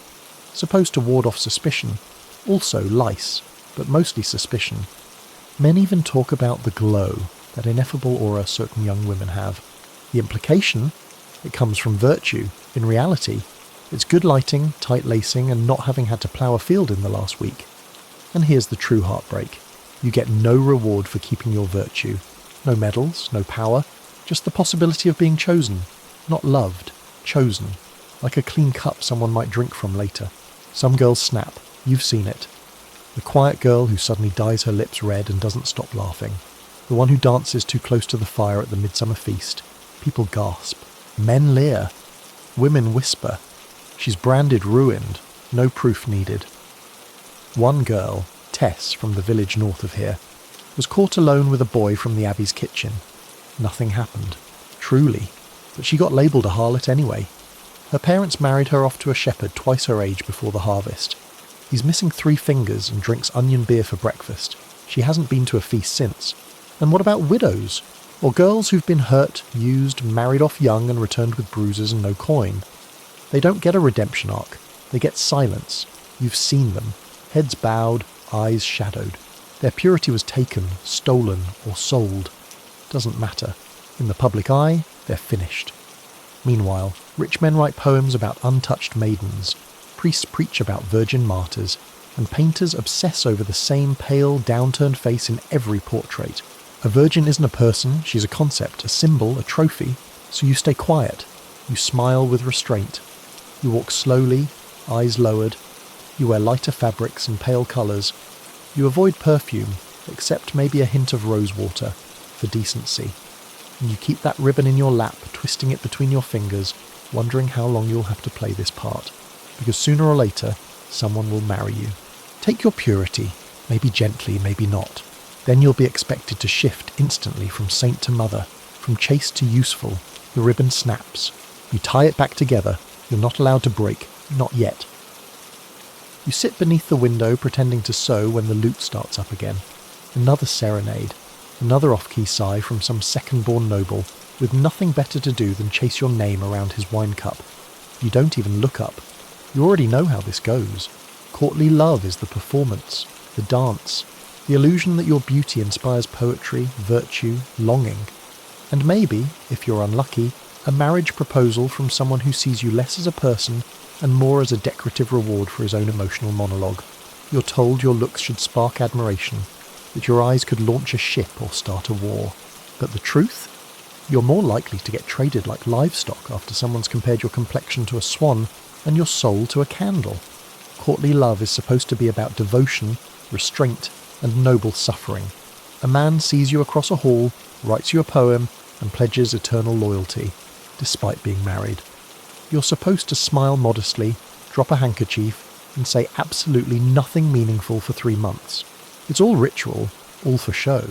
Supposed to ward off suspicion. Also lice, but mostly suspicion. Men even talk about the glow, that ineffable aura certain young women have. The implication? It comes from virtue. In reality, it's good lighting, tight lacing, and not having had to plough a field in the last week. And here's the true heartbreak. You get no reward for keeping your virtue. No medals, no power, just the possibility of being chosen. Not loved, chosen. Like a clean cup someone might drink from later. Some girls snap. You've seen it. The quiet girl who suddenly dyes her lips red and doesn't stop laughing. The one who dances too close to the fire at the midsummer feast. People gasp. Men leer. Women whisper. She's branded ruined. No proof needed. One girl, Tess from the village north of here, was caught alone with a boy from the Abbey's kitchen. Nothing happened. Truly. But she got labelled a harlot anyway. Her parents married her off to a shepherd twice her age before the harvest. He's missing 3 fingers and drinks onion beer for breakfast. She hasn't been to a feast since. And what about widows? Or girls who've been hurt, used, married off young and returned with bruises and no coin? They don't get a redemption arc. They get silence. You've seen them. Heads bowed, eyes shadowed. Their purity was taken, stolen, or sold. Doesn't matter. In the public eye, they're finished. Meanwhile, rich men write poems about untouched maidens. Priests preach about virgin martyrs, and painters obsess over the same pale, downturned face in every portrait. A virgin isn't a person, she's a concept, a symbol, a trophy, so you stay quiet. You smile with restraint. You walk slowly, eyes lowered. You wear lighter fabrics and pale colours. You avoid perfume, except maybe a hint of rose water, for decency. And you keep that ribbon in your lap, twisting it between your fingers, wondering how long you'll have to play this part. Because sooner or later, someone will marry you. Take your purity, maybe gently, maybe not. Then you'll be expected to shift instantly from saint to mother, from chaste to useful. The ribbon snaps. You tie it back together. You're not allowed to break. Not yet. You sit beneath the window pretending to sew when the lute starts up again. Another serenade. Another off-key sigh from some second-born noble with nothing better to do than chase your name around his wine cup. You don't even look up. You already know how this goes. Courtly love is the performance, the dance, the illusion that your beauty inspires poetry, virtue, longing. And maybe, if you're unlucky, a marriage proposal from someone who sees you less as a person and more as a decorative reward for his own emotional monologue. You're told your looks should spark admiration, that your eyes could launch a ship or start a war. But the truth? You're more likely to get traded like livestock after someone's compared your complexion to a swan and your soul to a candle. Courtly love is supposed to be about devotion, restraint, and noble suffering. A man sees you across a hall, writes you a poem, and pledges eternal loyalty, despite being married. You're supposed to smile modestly, drop a handkerchief, and say absolutely nothing meaningful for 3 months. It's all ritual, all for show.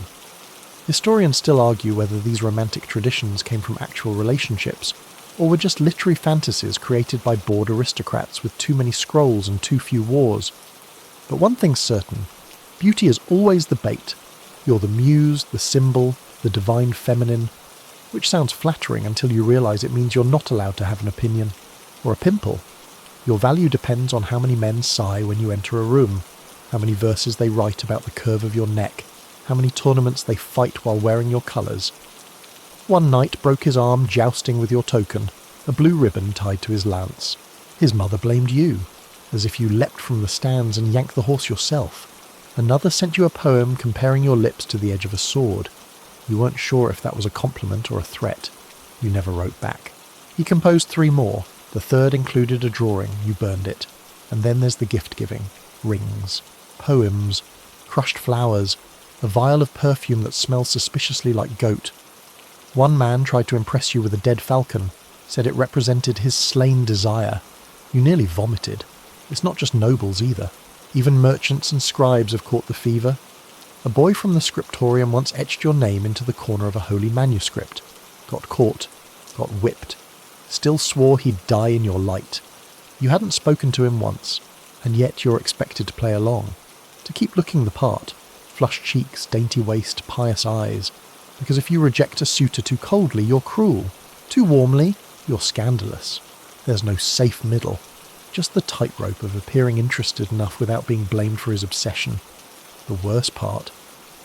Historians still argue whether these romantic traditions came from actual relationships, or were just literary fantasies created by bored aristocrats with too many scrolls and too few wars. But one thing's certain, beauty is always the bait. You're the muse, the symbol, the divine feminine, which sounds flattering until you realise it means you're not allowed to have an opinion, or a pimple. Your value depends on how many men sigh when you enter a room, how many verses they write about the curve of your neck, how many tournaments they fight while wearing your colours. One knight broke his arm jousting with your token, a blue ribbon tied to his lance. His mother blamed you, as if you leapt from the stands and yanked the horse yourself. Another sent you a poem comparing your lips to the edge of a sword. You weren't sure if that was a compliment or a threat. You never wrote back. He composed 3 more. The third included a drawing. You burned it. And then there's the gift-giving. Rings. Poems. Crushed flowers. A vial of perfume that smells suspiciously like goat. One man tried to impress you with a dead falcon, said it represented his slain desire. You nearly vomited. It's not just nobles either. Even merchants and scribes have caught the fever. A boy from the scriptorium once etched your name into the corner of a holy manuscript. Got caught. Got whipped. Still swore he'd die in your light. You hadn't spoken to him once, and yet you're expected to play along. To keep looking the part. Flushed cheeks, dainty waist, pious eyes. Because if you reject a suitor too coldly, you're cruel. Too warmly, you're scandalous. There's no safe middle. Just the tightrope of appearing interested enough without being blamed for his obsession. The worst part,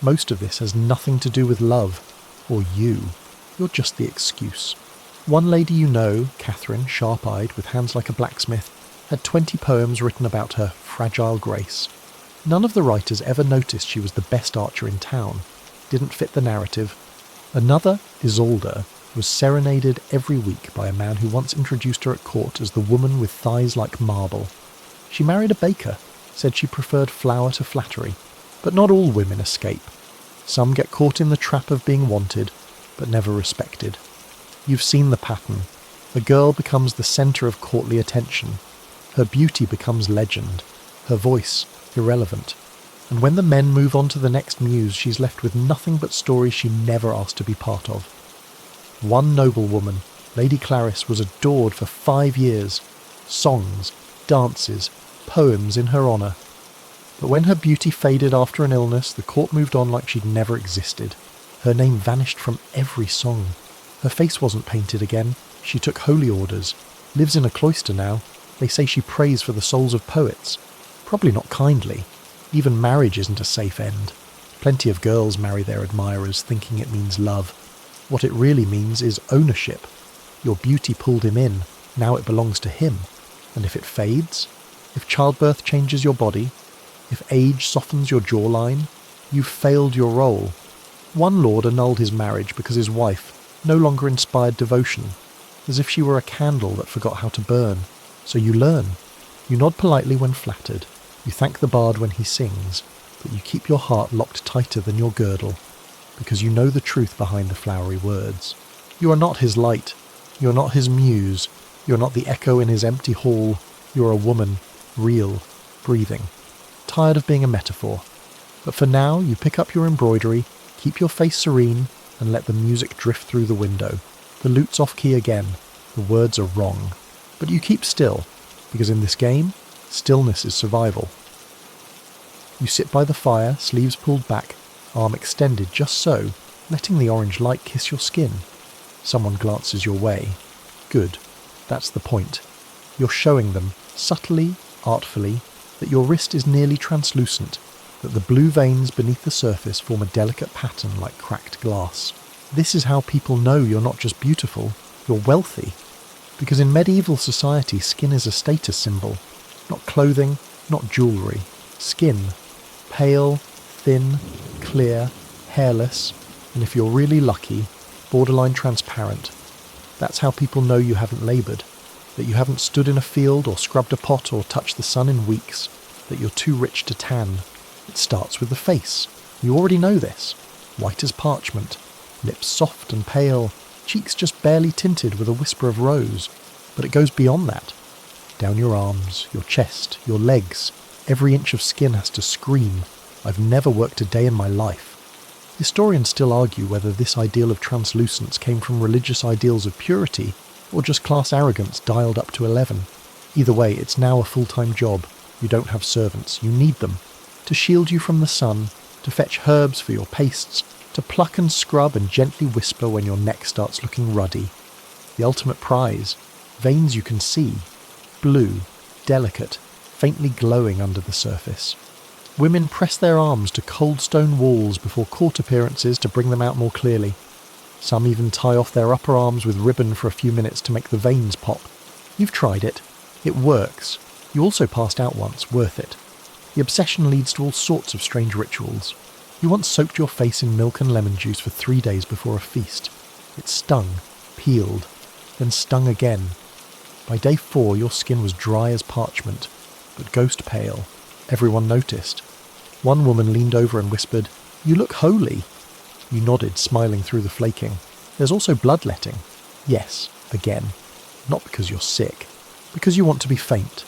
most of this has nothing to do with love, or you. You're just the excuse. One lady you know, Catherine, sharp-eyed, with hands like a blacksmith, had 20 poems written about her fragile grace. None of the writers ever noticed she was the best archer in town. Didn't fit the narrative. Another, Isolde, was serenaded every week by a man who once introduced her at court as the woman with thighs like marble. She married a baker, said she preferred flower to flattery. But not all women escape. Some get caught in the trap of being wanted, but never respected. You've seen the pattern. A girl becomes the centre of courtly attention. Her beauty becomes legend. Her voice, irrelevant. And when the men move on to the next muse, she's left with nothing but stories she never asked to be part of. One noblewoman, Lady Clarice, was adored for 5 years. Songs, dances, poems in her honour. But when her beauty faded after an illness, the court moved on like she'd never existed. Her name vanished from every song. Her face wasn't painted again. She took holy orders. Lives in a cloister now. They say she prays for the souls of poets. Probably not kindly. Even marriage isn't a safe end. Plenty of girls marry their admirers thinking it means love. What it really means is ownership. Your beauty pulled him in. Now it belongs to him. And if it fades, if childbirth changes your body, if age softens your jawline, you've failed your role. One lord annulled his marriage because his wife no longer inspired devotion, as if she were a candle that forgot how to burn. So you learn. You nod politely when flattered. You thank the bard when he sings, but you keep your heart locked tighter than your girdle, because you know the truth behind the flowery words. You are not his light. You are not his muse. You are not the echo in his empty hall. You are a woman, real, breathing. Tired of being a metaphor. But for now, you pick up your embroidery, keep your face serene, and let the music drift through the window. The lute's off key again. The words are wrong. But you keep still, because in this game, stillness is survival. You sit by the fire, sleeves pulled back, arm extended just so, letting the orange light kiss your skin. Someone glances your way. Good. That's the point. You're showing them, subtly, artfully, that your wrist is nearly translucent, that the blue veins beneath the surface form a delicate pattern like cracked glass. This is how people know you're not just beautiful, you're wealthy. Because in medieval society, skin is a status symbol. Not clothing, not jewellery. Skin. Pale, thin, clear, hairless, and if you're really lucky, borderline transparent. That's how people know you haven't laboured, that you haven't stood in a field or scrubbed a pot or touched the sun in weeks, that you're too rich to tan. It starts with the face. You already know this. White as parchment, lips soft and pale, cheeks just barely tinted with a whisper of rose. But it goes beyond that. Down your arms, your chest, your legs, every inch of skin has to scream, I've never worked a day in my life. Historians still argue whether this ideal of translucence came from religious ideals of purity or just class arrogance dialed up to 11. Either way, it's now a full-time job. You don't have servants. You need them. To shield you from the sun, to fetch herbs for your pastes, to pluck and scrub and gently whisper when your neck starts looking ruddy. The ultimate prize. Veins you can see. Blue, delicate, faintly glowing under the surface. Women press their arms to cold stone walls before court appearances to bring them out more clearly. Some even tie off their upper arms with ribbon for a few minutes to make the veins pop. You've tried it. It works. You also passed out once, worth it. The obsession leads to all sorts of strange rituals. You once soaked your face in milk and lemon juice for 3 days before a feast. It stung, peeled, then stung again. By day 4 your skin was dry as parchment, but ghost pale. Everyone noticed. One woman leaned over and whispered, "You look holy." You nodded, smiling through the flaking. There's also bloodletting. Yes, again. Not because you're sick, because you want to be faint.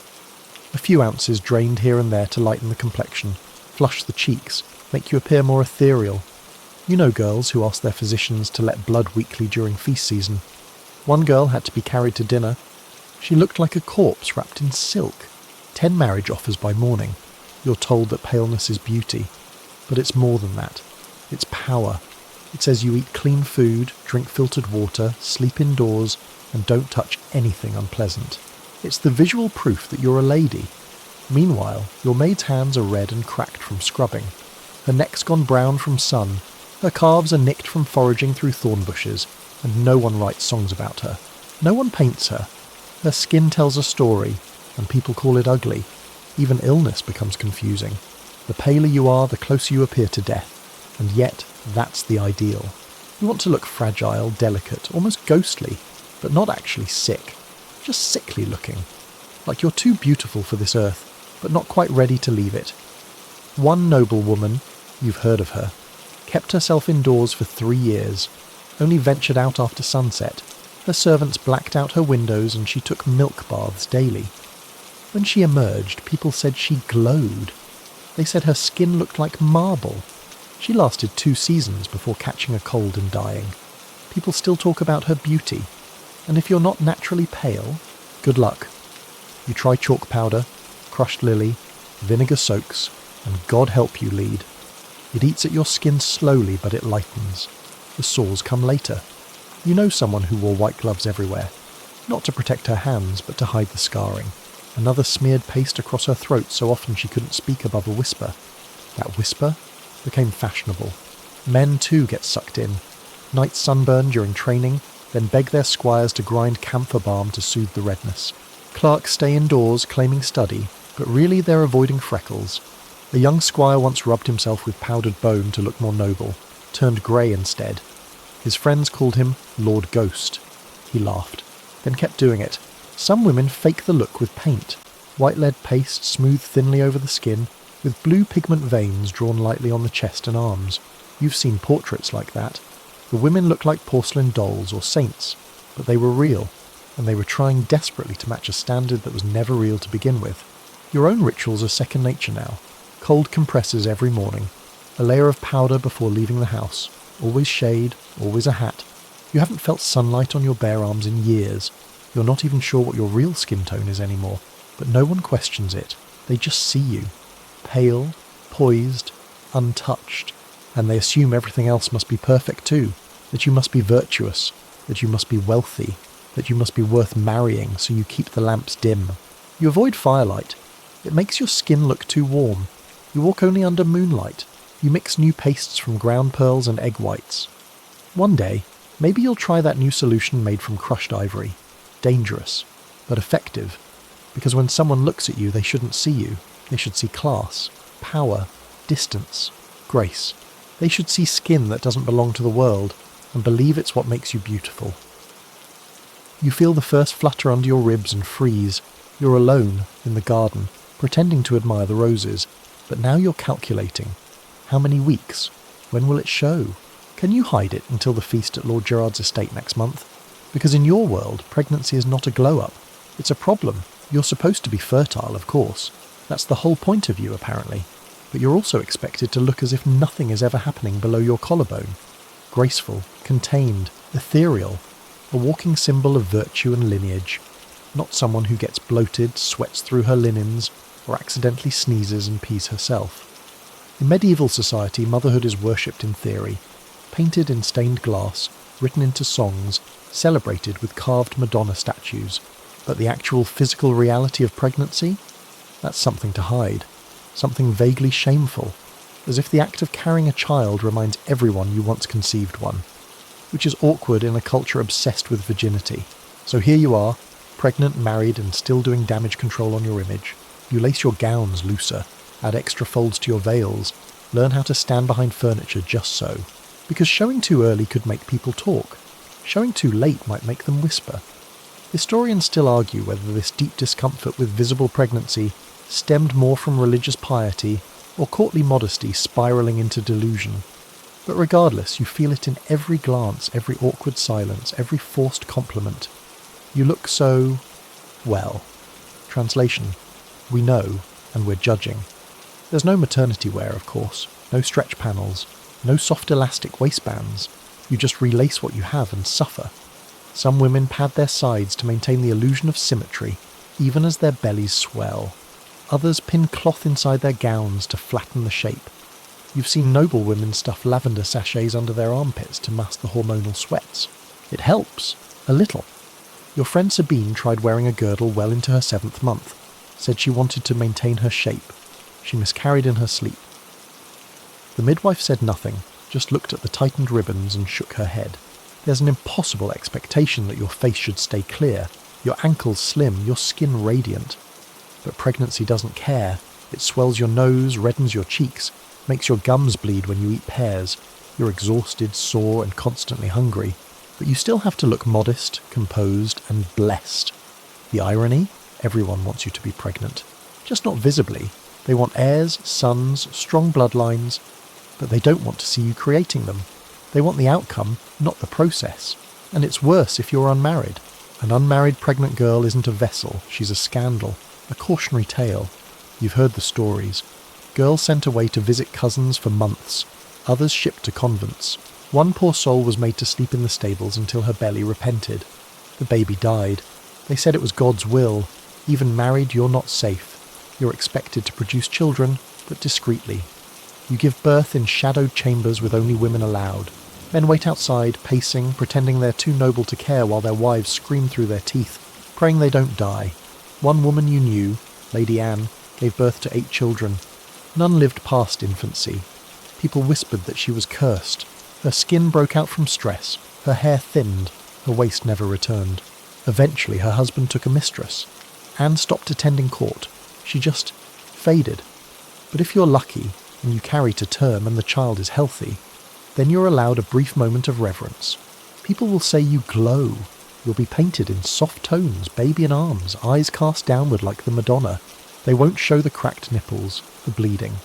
A few ounces drained here and there to lighten the complexion, flush the cheeks, make you appear more ethereal. You know girls who ask their physicians to let blood weekly during feast season. One girl had to be carried to dinner. She looked like a corpse wrapped in silk. 10 marriage offers by morning. You're told that paleness is beauty. But it's more than that. It's power. It says you eat clean food, drink filtered water, sleep indoors, and don't touch anything unpleasant. It's the visual proof that you're a lady. Meanwhile, your maid's hands are red and cracked from scrubbing. Her neck's gone brown from sun. Her calves are nicked from foraging through thorn bushes, and no one writes songs about her. No one paints her. Her skin tells a story, and people call it ugly. Even illness becomes confusing. The paler you are, the closer you appear to death. And yet, that's the ideal. You want to look fragile, delicate, almost ghostly, but not actually sick. Just sickly looking. Like you're too beautiful for this earth, but not quite ready to leave it. One noble woman, you've heard of her, kept herself indoors for 3 years, only ventured out after sunset. Her servants blacked out her windows and she took milk baths daily. When she emerged, people said she glowed. They said her skin looked like marble. She lasted 2 seasons before catching a cold and dying. People still talk about her beauty, and if you're not naturally pale, good luck. You try chalk powder, crushed lily, vinegar soaks, and God help you lead. It eats at your skin slowly, but it lightens. The sores come later. You know someone who wore white gloves everywhere, not to protect her hands, but to hide the scarring. Another smeared paste across her throat so often she couldn't speak above a whisper. That whisper became fashionable. Men too get sucked in. Night sunburn during training, then beg their squires to grind camphor balm to soothe the redness. Clerks stay indoors claiming study, but really they're avoiding freckles. A young squire once rubbed himself with powdered bone to look more noble, turned grey instead. His friends called him Lord Ghost. He laughed, then kept doing it. Some women fake the look with paint. White lead paste smoothed thinly over the skin, with blue pigment veins drawn lightly on the chest and arms. You've seen portraits like that. The women looked like porcelain dolls or saints, but they were real, and they were trying desperately to match a standard that was never real to begin with. Your own rituals are second nature now. Cold compresses every morning, a layer of powder before leaving the house, always shade, always a hat. You haven't felt sunlight on your bare arms in years. You're not even sure what your real skin tone is anymore, but no one questions it. They just see you, pale, poised, untouched, and they assume everything else must be perfect too, that you must be virtuous, that you must be wealthy, that you must be worth marrying, so you keep the lamps dim. You avoid firelight. It makes your skin look too warm. You walk only under moonlight. You mix new pastes from ground pearls and egg whites. One day, maybe you'll try that new solution made from crushed ivory. Dangerous, but effective. Because when someone looks at you, they shouldn't see you. They should see class, power, distance, grace. They should see skin that doesn't belong to the world and believe it's what makes you beautiful. You feel the first flutter under your ribs and freeze. You're alone in the garden, pretending to admire the roses, but now you're calculating. How many weeks? When will it show? Can you hide it until the feast at Lord Gerard's estate next month? Because in your world, pregnancy is not a glow-up. It's a problem. You're supposed to be fertile, of course. That's the whole point of you, apparently. But you're also expected to look as if nothing is ever happening below your collarbone. Graceful, contained, ethereal, a walking symbol of virtue and lineage. Not someone who gets bloated, sweats through her linens, or accidentally sneezes and pees herself. In medieval society, motherhood is worshipped in theory, painted in stained glass, written into songs, celebrated with carved Madonna statues. But the actual physical reality of pregnancy? That's something to hide, something vaguely shameful, as if the act of carrying a child reminds everyone you once conceived one, which is awkward in a culture obsessed with virginity. So here you are, pregnant, married, and still doing damage control on your image. You lace your gowns looser, add extra folds to your veils, learn how to stand behind furniture just so. Because showing too early could make people talk. Showing too late might make them whisper. Historians still argue whether this deep discomfort with visible pregnancy stemmed more from religious piety or courtly modesty spiralling into delusion. But regardless, you feel it in every glance, every awkward silence, every forced compliment. You look so, well. Translation: we know, and we're judging. There's no maternity wear, of course, no stretch panels, no soft elastic waistbands. You just relace what you have and suffer. Some women pad their sides to maintain the illusion of symmetry, even as their bellies swell. Others pin cloth inside their gowns to flatten the shape. You've seen noble women stuff lavender sachets under their armpits to mask the hormonal sweats. It helps, a little. Your friend Sabine tried wearing a girdle well into her 7th month, said she wanted to maintain her shape. She miscarried in her sleep. The midwife said nothing, just looked at the tightened ribbons and shook her head. There's an impossible expectation that your face should stay clear, your ankles slim, your skin radiant. But pregnancy doesn't care. It swells your nose, reddens your cheeks, makes your gums bleed when you eat pears. You're exhausted, sore, and constantly hungry. But you still have to look modest, composed, and blessed. The irony? Everyone wants you to be pregnant. just not visibly. They want heirs, sons, strong bloodlines, but they don't want to see you creating them. They want the outcome, not the process. And it's worse if you're unmarried. An unmarried pregnant girl isn't a vessel, she's a scandal, a cautionary tale. You've heard the stories. Girls sent away to visit cousins for months, others shipped to convents. One poor soul was made to sleep in the stables until her belly repented. The baby died. They said it was God's will. Even married, you're not safe. You're expected to produce children, but discreetly. You give birth in shadowed chambers with only women allowed. Men wait outside, pacing, pretending they're too noble to care while their wives scream through their teeth, praying they don't die. One woman you knew, Lady Anne, gave birth to 8 children. None lived past infancy. People whispered that she was cursed. Her skin broke out from stress, her hair thinned, her waist never returned. Eventually her husband took a mistress. Anne stopped attending court. She just faded. But if you're lucky, and you carry to term and the child is healthy, then you're allowed a brief moment of reverence. People will say you glow. You'll be painted in soft tones, baby in arms, eyes cast downward like the Madonna. They won't show the cracked nipples, the bleeding,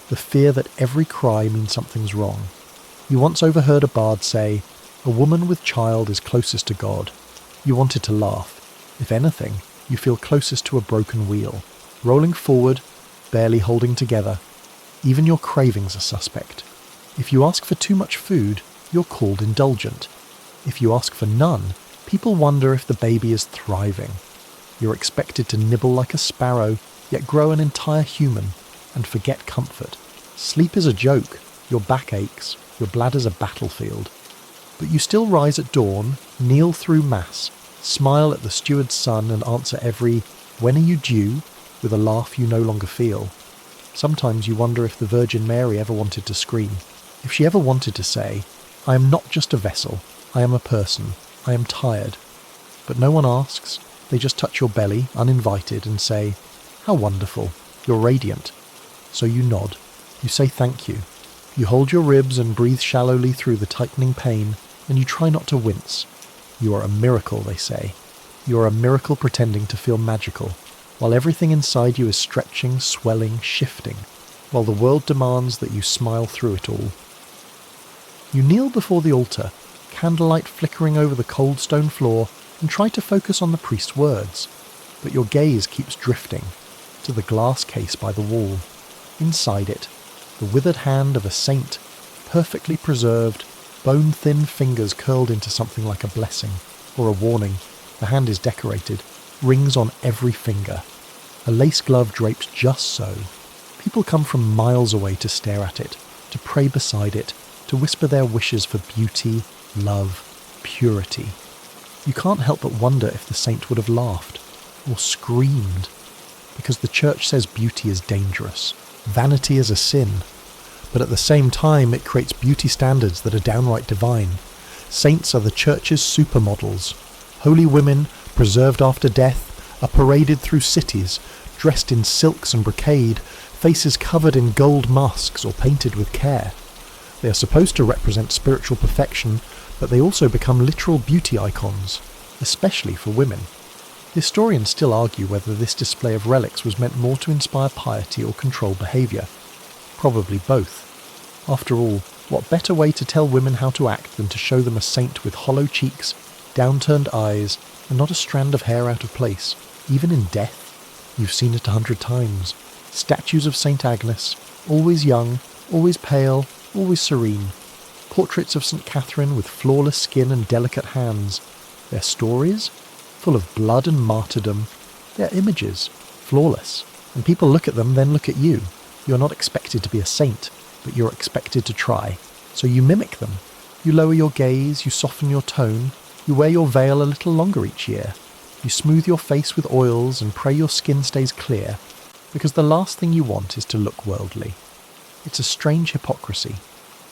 the fear that every cry means something's wrong. You once overheard a bard say, "A woman with child is closest to God." You wanted to laugh. If anything, you feel closest to a broken wheel, rolling forward, barely holding together. Even your cravings are suspect. If you ask for too much food, you're called indulgent. If you ask for none, people wonder if the baby is thriving. You're expected to nibble like a sparrow, yet grow an entire human, and forget comfort. Sleep is a joke, your back aches, your bladder's a battlefield. But you still rise at dawn, kneel through mass, smile at the steward's son and answer every "When are you due?" with a laugh you no longer feel. Sometimes you wonder if the Virgin Mary ever wanted to scream. If she ever wanted to say, "I am not just a vessel, I am a person, I am tired." But no one asks, they just touch your belly, uninvited, and say, "How wonderful, you're radiant." So you nod, you say thank you. You hold your ribs and breathe shallowly through the tightening pain, and you try not to wince. You are a miracle, they say. You are a miracle pretending to feel magical, while everything inside you is stretching, swelling, shifting, while the world demands that you smile through it all. You kneel before the altar, candlelight flickering over the cold stone floor, and try to focus on the priest's words, but your gaze keeps drifting to the glass case by the wall. Inside it, the withered hand of a saint, perfectly preserved, bone-thin fingers curled into something like a blessing, or a warning. The hand is decorated, rings on every finger. A lace glove draped just so. People come from miles away to stare at it, to pray beside it, to whisper their wishes for beauty, love, purity. You can't help but wonder if the saint would have laughed, or screamed, because the church says beauty is dangerous, vanity is a sin, but at the same time it creates beauty standards that are downright divine. Saints are the church's supermodels. Holy women, preserved after death, are paraded through cities, dressed in silks and brocade, faces covered in gold masks or painted with care. They are supposed to represent spiritual perfection, but they also become literal beauty icons, especially for women. Historians still argue whether this display of relics was meant more to inspire piety or control behaviour. Probably both. After all, what better way to tell women how to act than to show them a saint with hollow cheeks, downturned eyes, and not a strand of hair out of place, even in death? You've seen it 100 times. Statues of St. Agnes, always young, always pale, always serene. Portraits of St. Catherine with flawless skin and delicate hands. Their stories? Full of blood and martyrdom. Their images? Flawless. And people look at them, then look at you. You're not expected to be a saint, but you're expected to try. So you mimic them. You lower your gaze, you soften your tone, you wear your veil a little longer each year. You smooth your face with oils and pray your skin stays clear, because the last thing you want is to look worldly. It's a strange hypocrisy.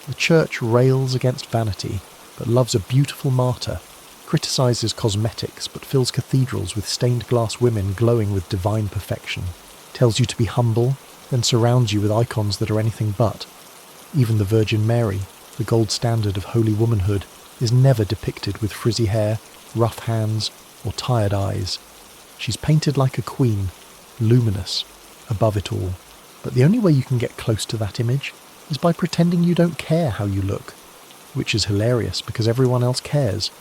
The church rails against vanity, but loves a beautiful martyr, criticises cosmetics, but fills cathedrals with stained glass women glowing with divine perfection, tells you to be humble, then surrounds you with icons that are anything but. Even the Virgin Mary, the gold standard of holy womanhood, is never depicted with frizzy hair, rough hands, or tired eyes. She's painted like a queen, luminous, above it all. But the only way you can get close to that image is by pretending you don't care how you look, which is hilarious because everyone else cares.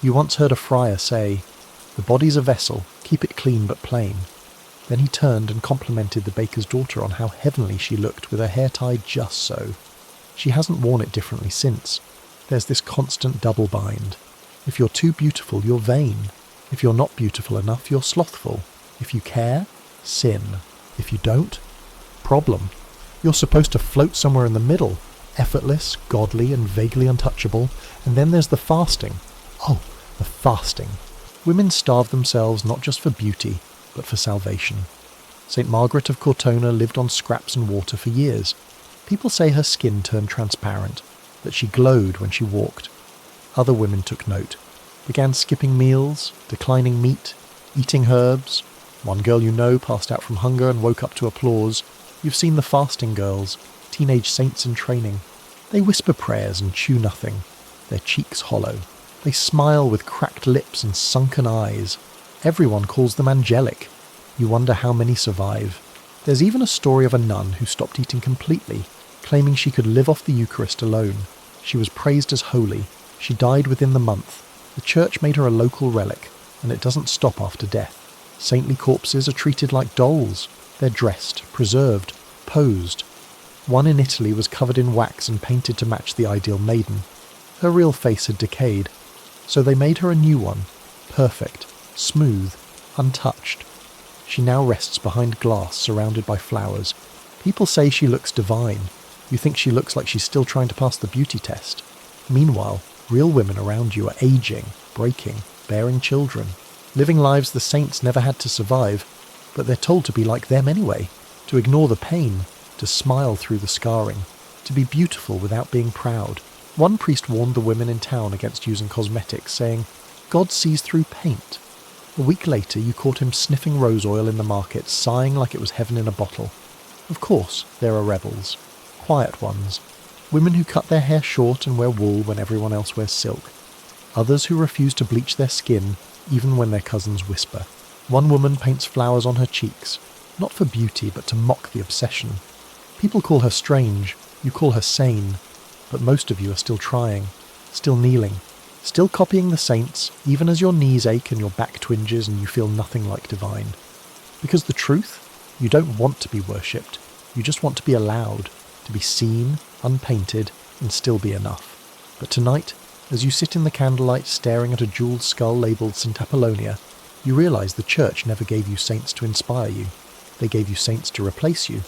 You once heard a friar say, "The body's a vessel, keep it clean but plain." Then he turned and complimented the baker's daughter on how heavenly she looked with her hair tied just so. She hasn't worn it differently since. There's this constant double bind. If you're too beautiful, you're vain. If you're not beautiful enough, you're slothful. If you care, sin. If you don't, problem. You're supposed to float somewhere in the middle, effortless, godly, and vaguely untouchable. And then there's the fasting. Oh, the fasting. Women starve themselves not just for beauty, but for salvation. St. Margaret of Cortona lived on scraps and water for years. People say her skin turned transparent, that she glowed when she walked. Other women took note, began skipping meals, declining meat, eating herbs. One girl you know passed out from hunger and woke up to applause. You've seen the fasting girls, teenage saints in training. They whisper prayers and chew nothing, their cheeks hollow. They smile with cracked lips and sunken eyes. Everyone calls them angelic. You wonder how many survive. There's even a story of a nun who stopped eating completely, claiming she could live off the Eucharist alone. She was praised as holy. She died within the month. The church made her a local relic, and it doesn't stop after death. Saintly corpses are treated like dolls. They're dressed, preserved, posed. One in Italy was covered in wax and painted to match the ideal maiden. Her real face had decayed, so they made her a new one, perfect, smooth, untouched. She now rests behind glass surrounded by flowers. People say she looks divine. You think she looks like she's still trying to pass the beauty test. Meanwhile, real women around you are aging, breaking, bearing children, living lives the saints never had to survive, but they're told to be like them anyway, to ignore the pain, to smile through the scarring, to be beautiful without being proud. One priest warned the women in town against using cosmetics, saying, "God sees through paint." A week later, you caught him sniffing rose oil in the market, sighing like it was heaven in a bottle. Of course, there are rebels. Quiet ones. Women who cut their hair short and wear wool when everyone else wears silk. Others who refuse to bleach their skin, even when their cousins whisper. One woman paints flowers on her cheeks, not for beauty, but to mock the obsession. People call her strange, you call her sane, but most of you are still trying, still kneeling, still copying the saints, even as your knees ache and your back twinges and you feel nothing like divine. Because the truth, you don't want to be worshipped, you just want to be allowed, to be seen, unpainted, and still be enough. But tonight, as you sit in the candlelight staring at a jewelled skull labelled St. Apollonia, you realise the church never gave you saints to inspire you. They gave you saints to replace you.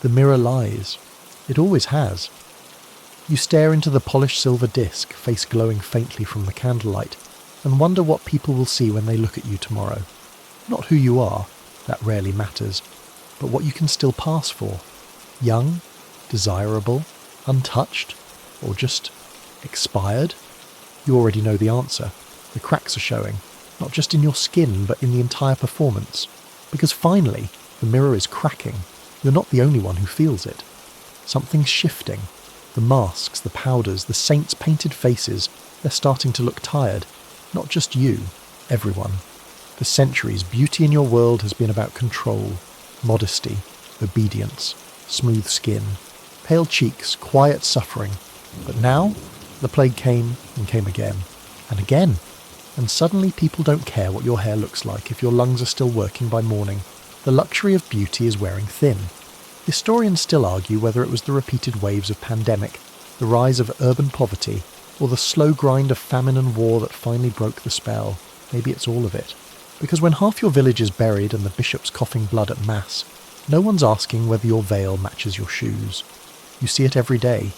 The mirror lies. It always has. You stare into the polished silver disc, face glowing faintly from the candlelight, and wonder what people will see when they look at you tomorrow. Not who you are, that rarely matters, but what you can still pass for. Young, desirable, untouched, or just expired? You already know the answer. The cracks are showing, not just in your skin, but in the entire performance. Because finally, the mirror is cracking. You're not the only one who feels it. Something's shifting. The masks, the powders, the saints' painted faces, they're starting to look tired. Not just you, everyone. For centuries, beauty in your world has been about control, modesty, obedience, smooth skin, pale cheeks, quiet suffering. But now, the plague came and came again, and again. And suddenly people don't care what your hair looks like if your lungs are still working by morning. The luxury of beauty is wearing thin. Historians still argue whether it was the repeated waves of pandemic, the rise of urban poverty, or the slow grind of famine and war that finally broke the spell. Maybe it's all of it. Because when half your village is buried and the bishop's coughing blood at mass, no one's asking whether your veil matches your shoes. You see it every day.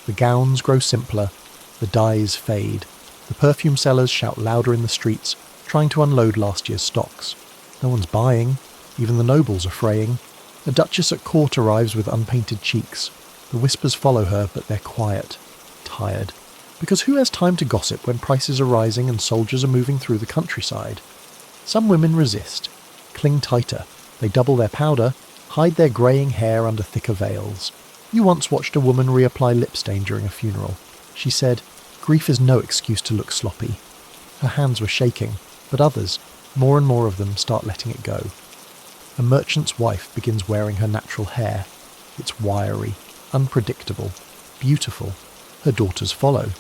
The gowns grow simpler, the dyes fade. The perfume sellers shout louder in the streets, trying to unload last year's stocks. No one's buying. Even the nobles are fraying. The duchess at court arrives with unpainted cheeks. The whispers follow her, but they're quiet, tired. Because who has time to gossip when prices are rising and soldiers are moving through the countryside? Some women resist, cling tighter. They double their powder, hide their greying hair under thicker veils. You once watched a woman reapply lip stain during a funeral. She said, "Grief is no excuse to look sloppy." Her hands were shaking, but others, more and more of them, start letting it go. A merchant's wife begins wearing her natural hair. It's wiry, unpredictable, beautiful. Her daughters follow.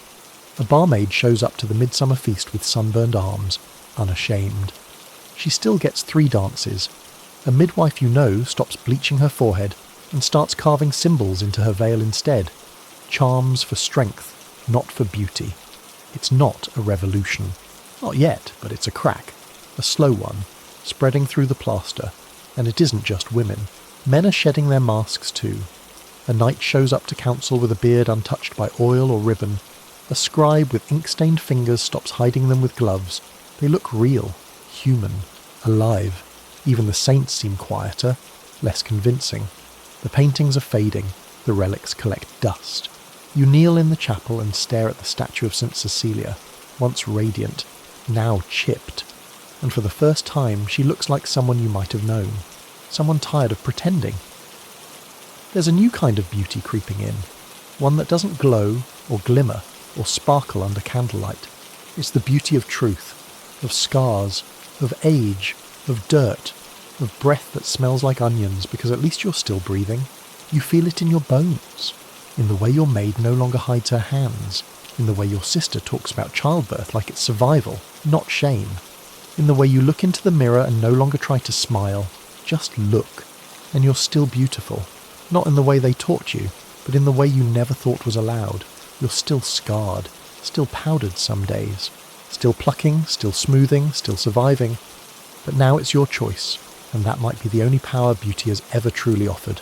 A barmaid shows up to the midsummer feast with sunburned arms, unashamed. She still gets 3 dances. A midwife you know stops bleaching her forehead and starts carving symbols into her veil instead. Charms for strength, not for beauty. It's not a revolution. Not yet, but it's a crack. A slow one, spreading through the plaster. And it isn't just women. Men are shedding their masks too. A knight shows up to council with a beard untouched by oil or ribbon. A scribe with ink-stained fingers stops hiding them with gloves. They look real, human, alive. Even the saints seem quieter, less convincing. The paintings are fading, the relics collect dust. You kneel in the chapel and stare at the statue of St. Cecilia, once radiant, now chipped. And for the first time she looks like someone you might have known, someone tired of pretending. There's a new kind of beauty creeping in, one that doesn't glow or glimmer or sparkle under candlelight. It's the beauty of truth, of scars, of age, of dirt, of breath that smells like onions because at least you're still breathing. You feel it in your bones, in the way your maid no longer hides her hands, in the way your sister talks about childbirth like it's survival, not shame, in the way you look into the mirror and no longer try to smile, just look, and you're still beautiful, not in the way they taught you, but in the way you never thought was allowed. You're still scarred, still powdered some days, still plucking, still smoothing, still surviving, but now it's your choice, and that might be the only power beauty has ever truly offered.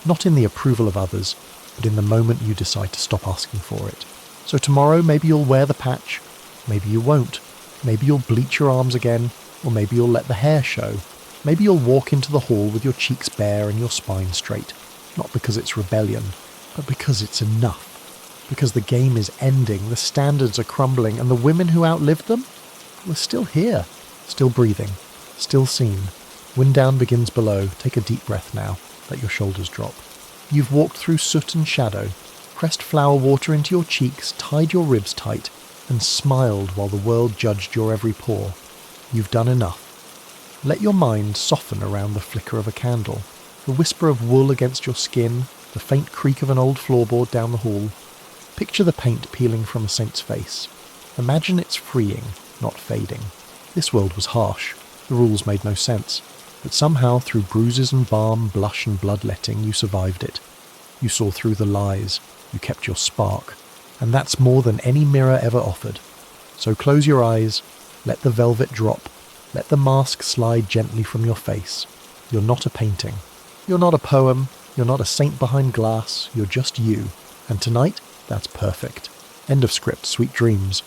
Not in the approval of others, but in the moment you decide to stop asking for it. So tomorrow maybe you'll wear the patch, maybe you won't, maybe you'll bleach your arms again, or maybe you'll let the hair show. Maybe you'll walk into the hall with your cheeks bare and your spine straight, not because it's rebellion, but because it's enough. Because the game is ending, the standards are crumbling, and the women who outlived them? We're still here, still breathing, still seen. Wind down begins below. Take a deep breath now. Let your shoulders drop. You've walked through soot and shadow, pressed flower water into your cheeks, tied your ribs tight, and smiled while the world judged your every pore. You've done enough. Let your mind soften around the flicker of a candle, the whisper of wool against your skin, the faint creak of an old floorboard down the hall. Picture the paint peeling from a saint's face. Imagine it's freeing, not fading. This world was harsh. The rules made no sense. But somehow, through bruises and balm, blush and bloodletting, you survived it. You saw through the lies. You kept your spark. And that's more than any mirror ever offered. So close your eyes. Let the velvet drop. Let the mask slide gently from your face. You're not a painting. You're not a poem. You're not a saint behind glass. You're just you. And tonight, that's perfect. End of script. Sweet dreams.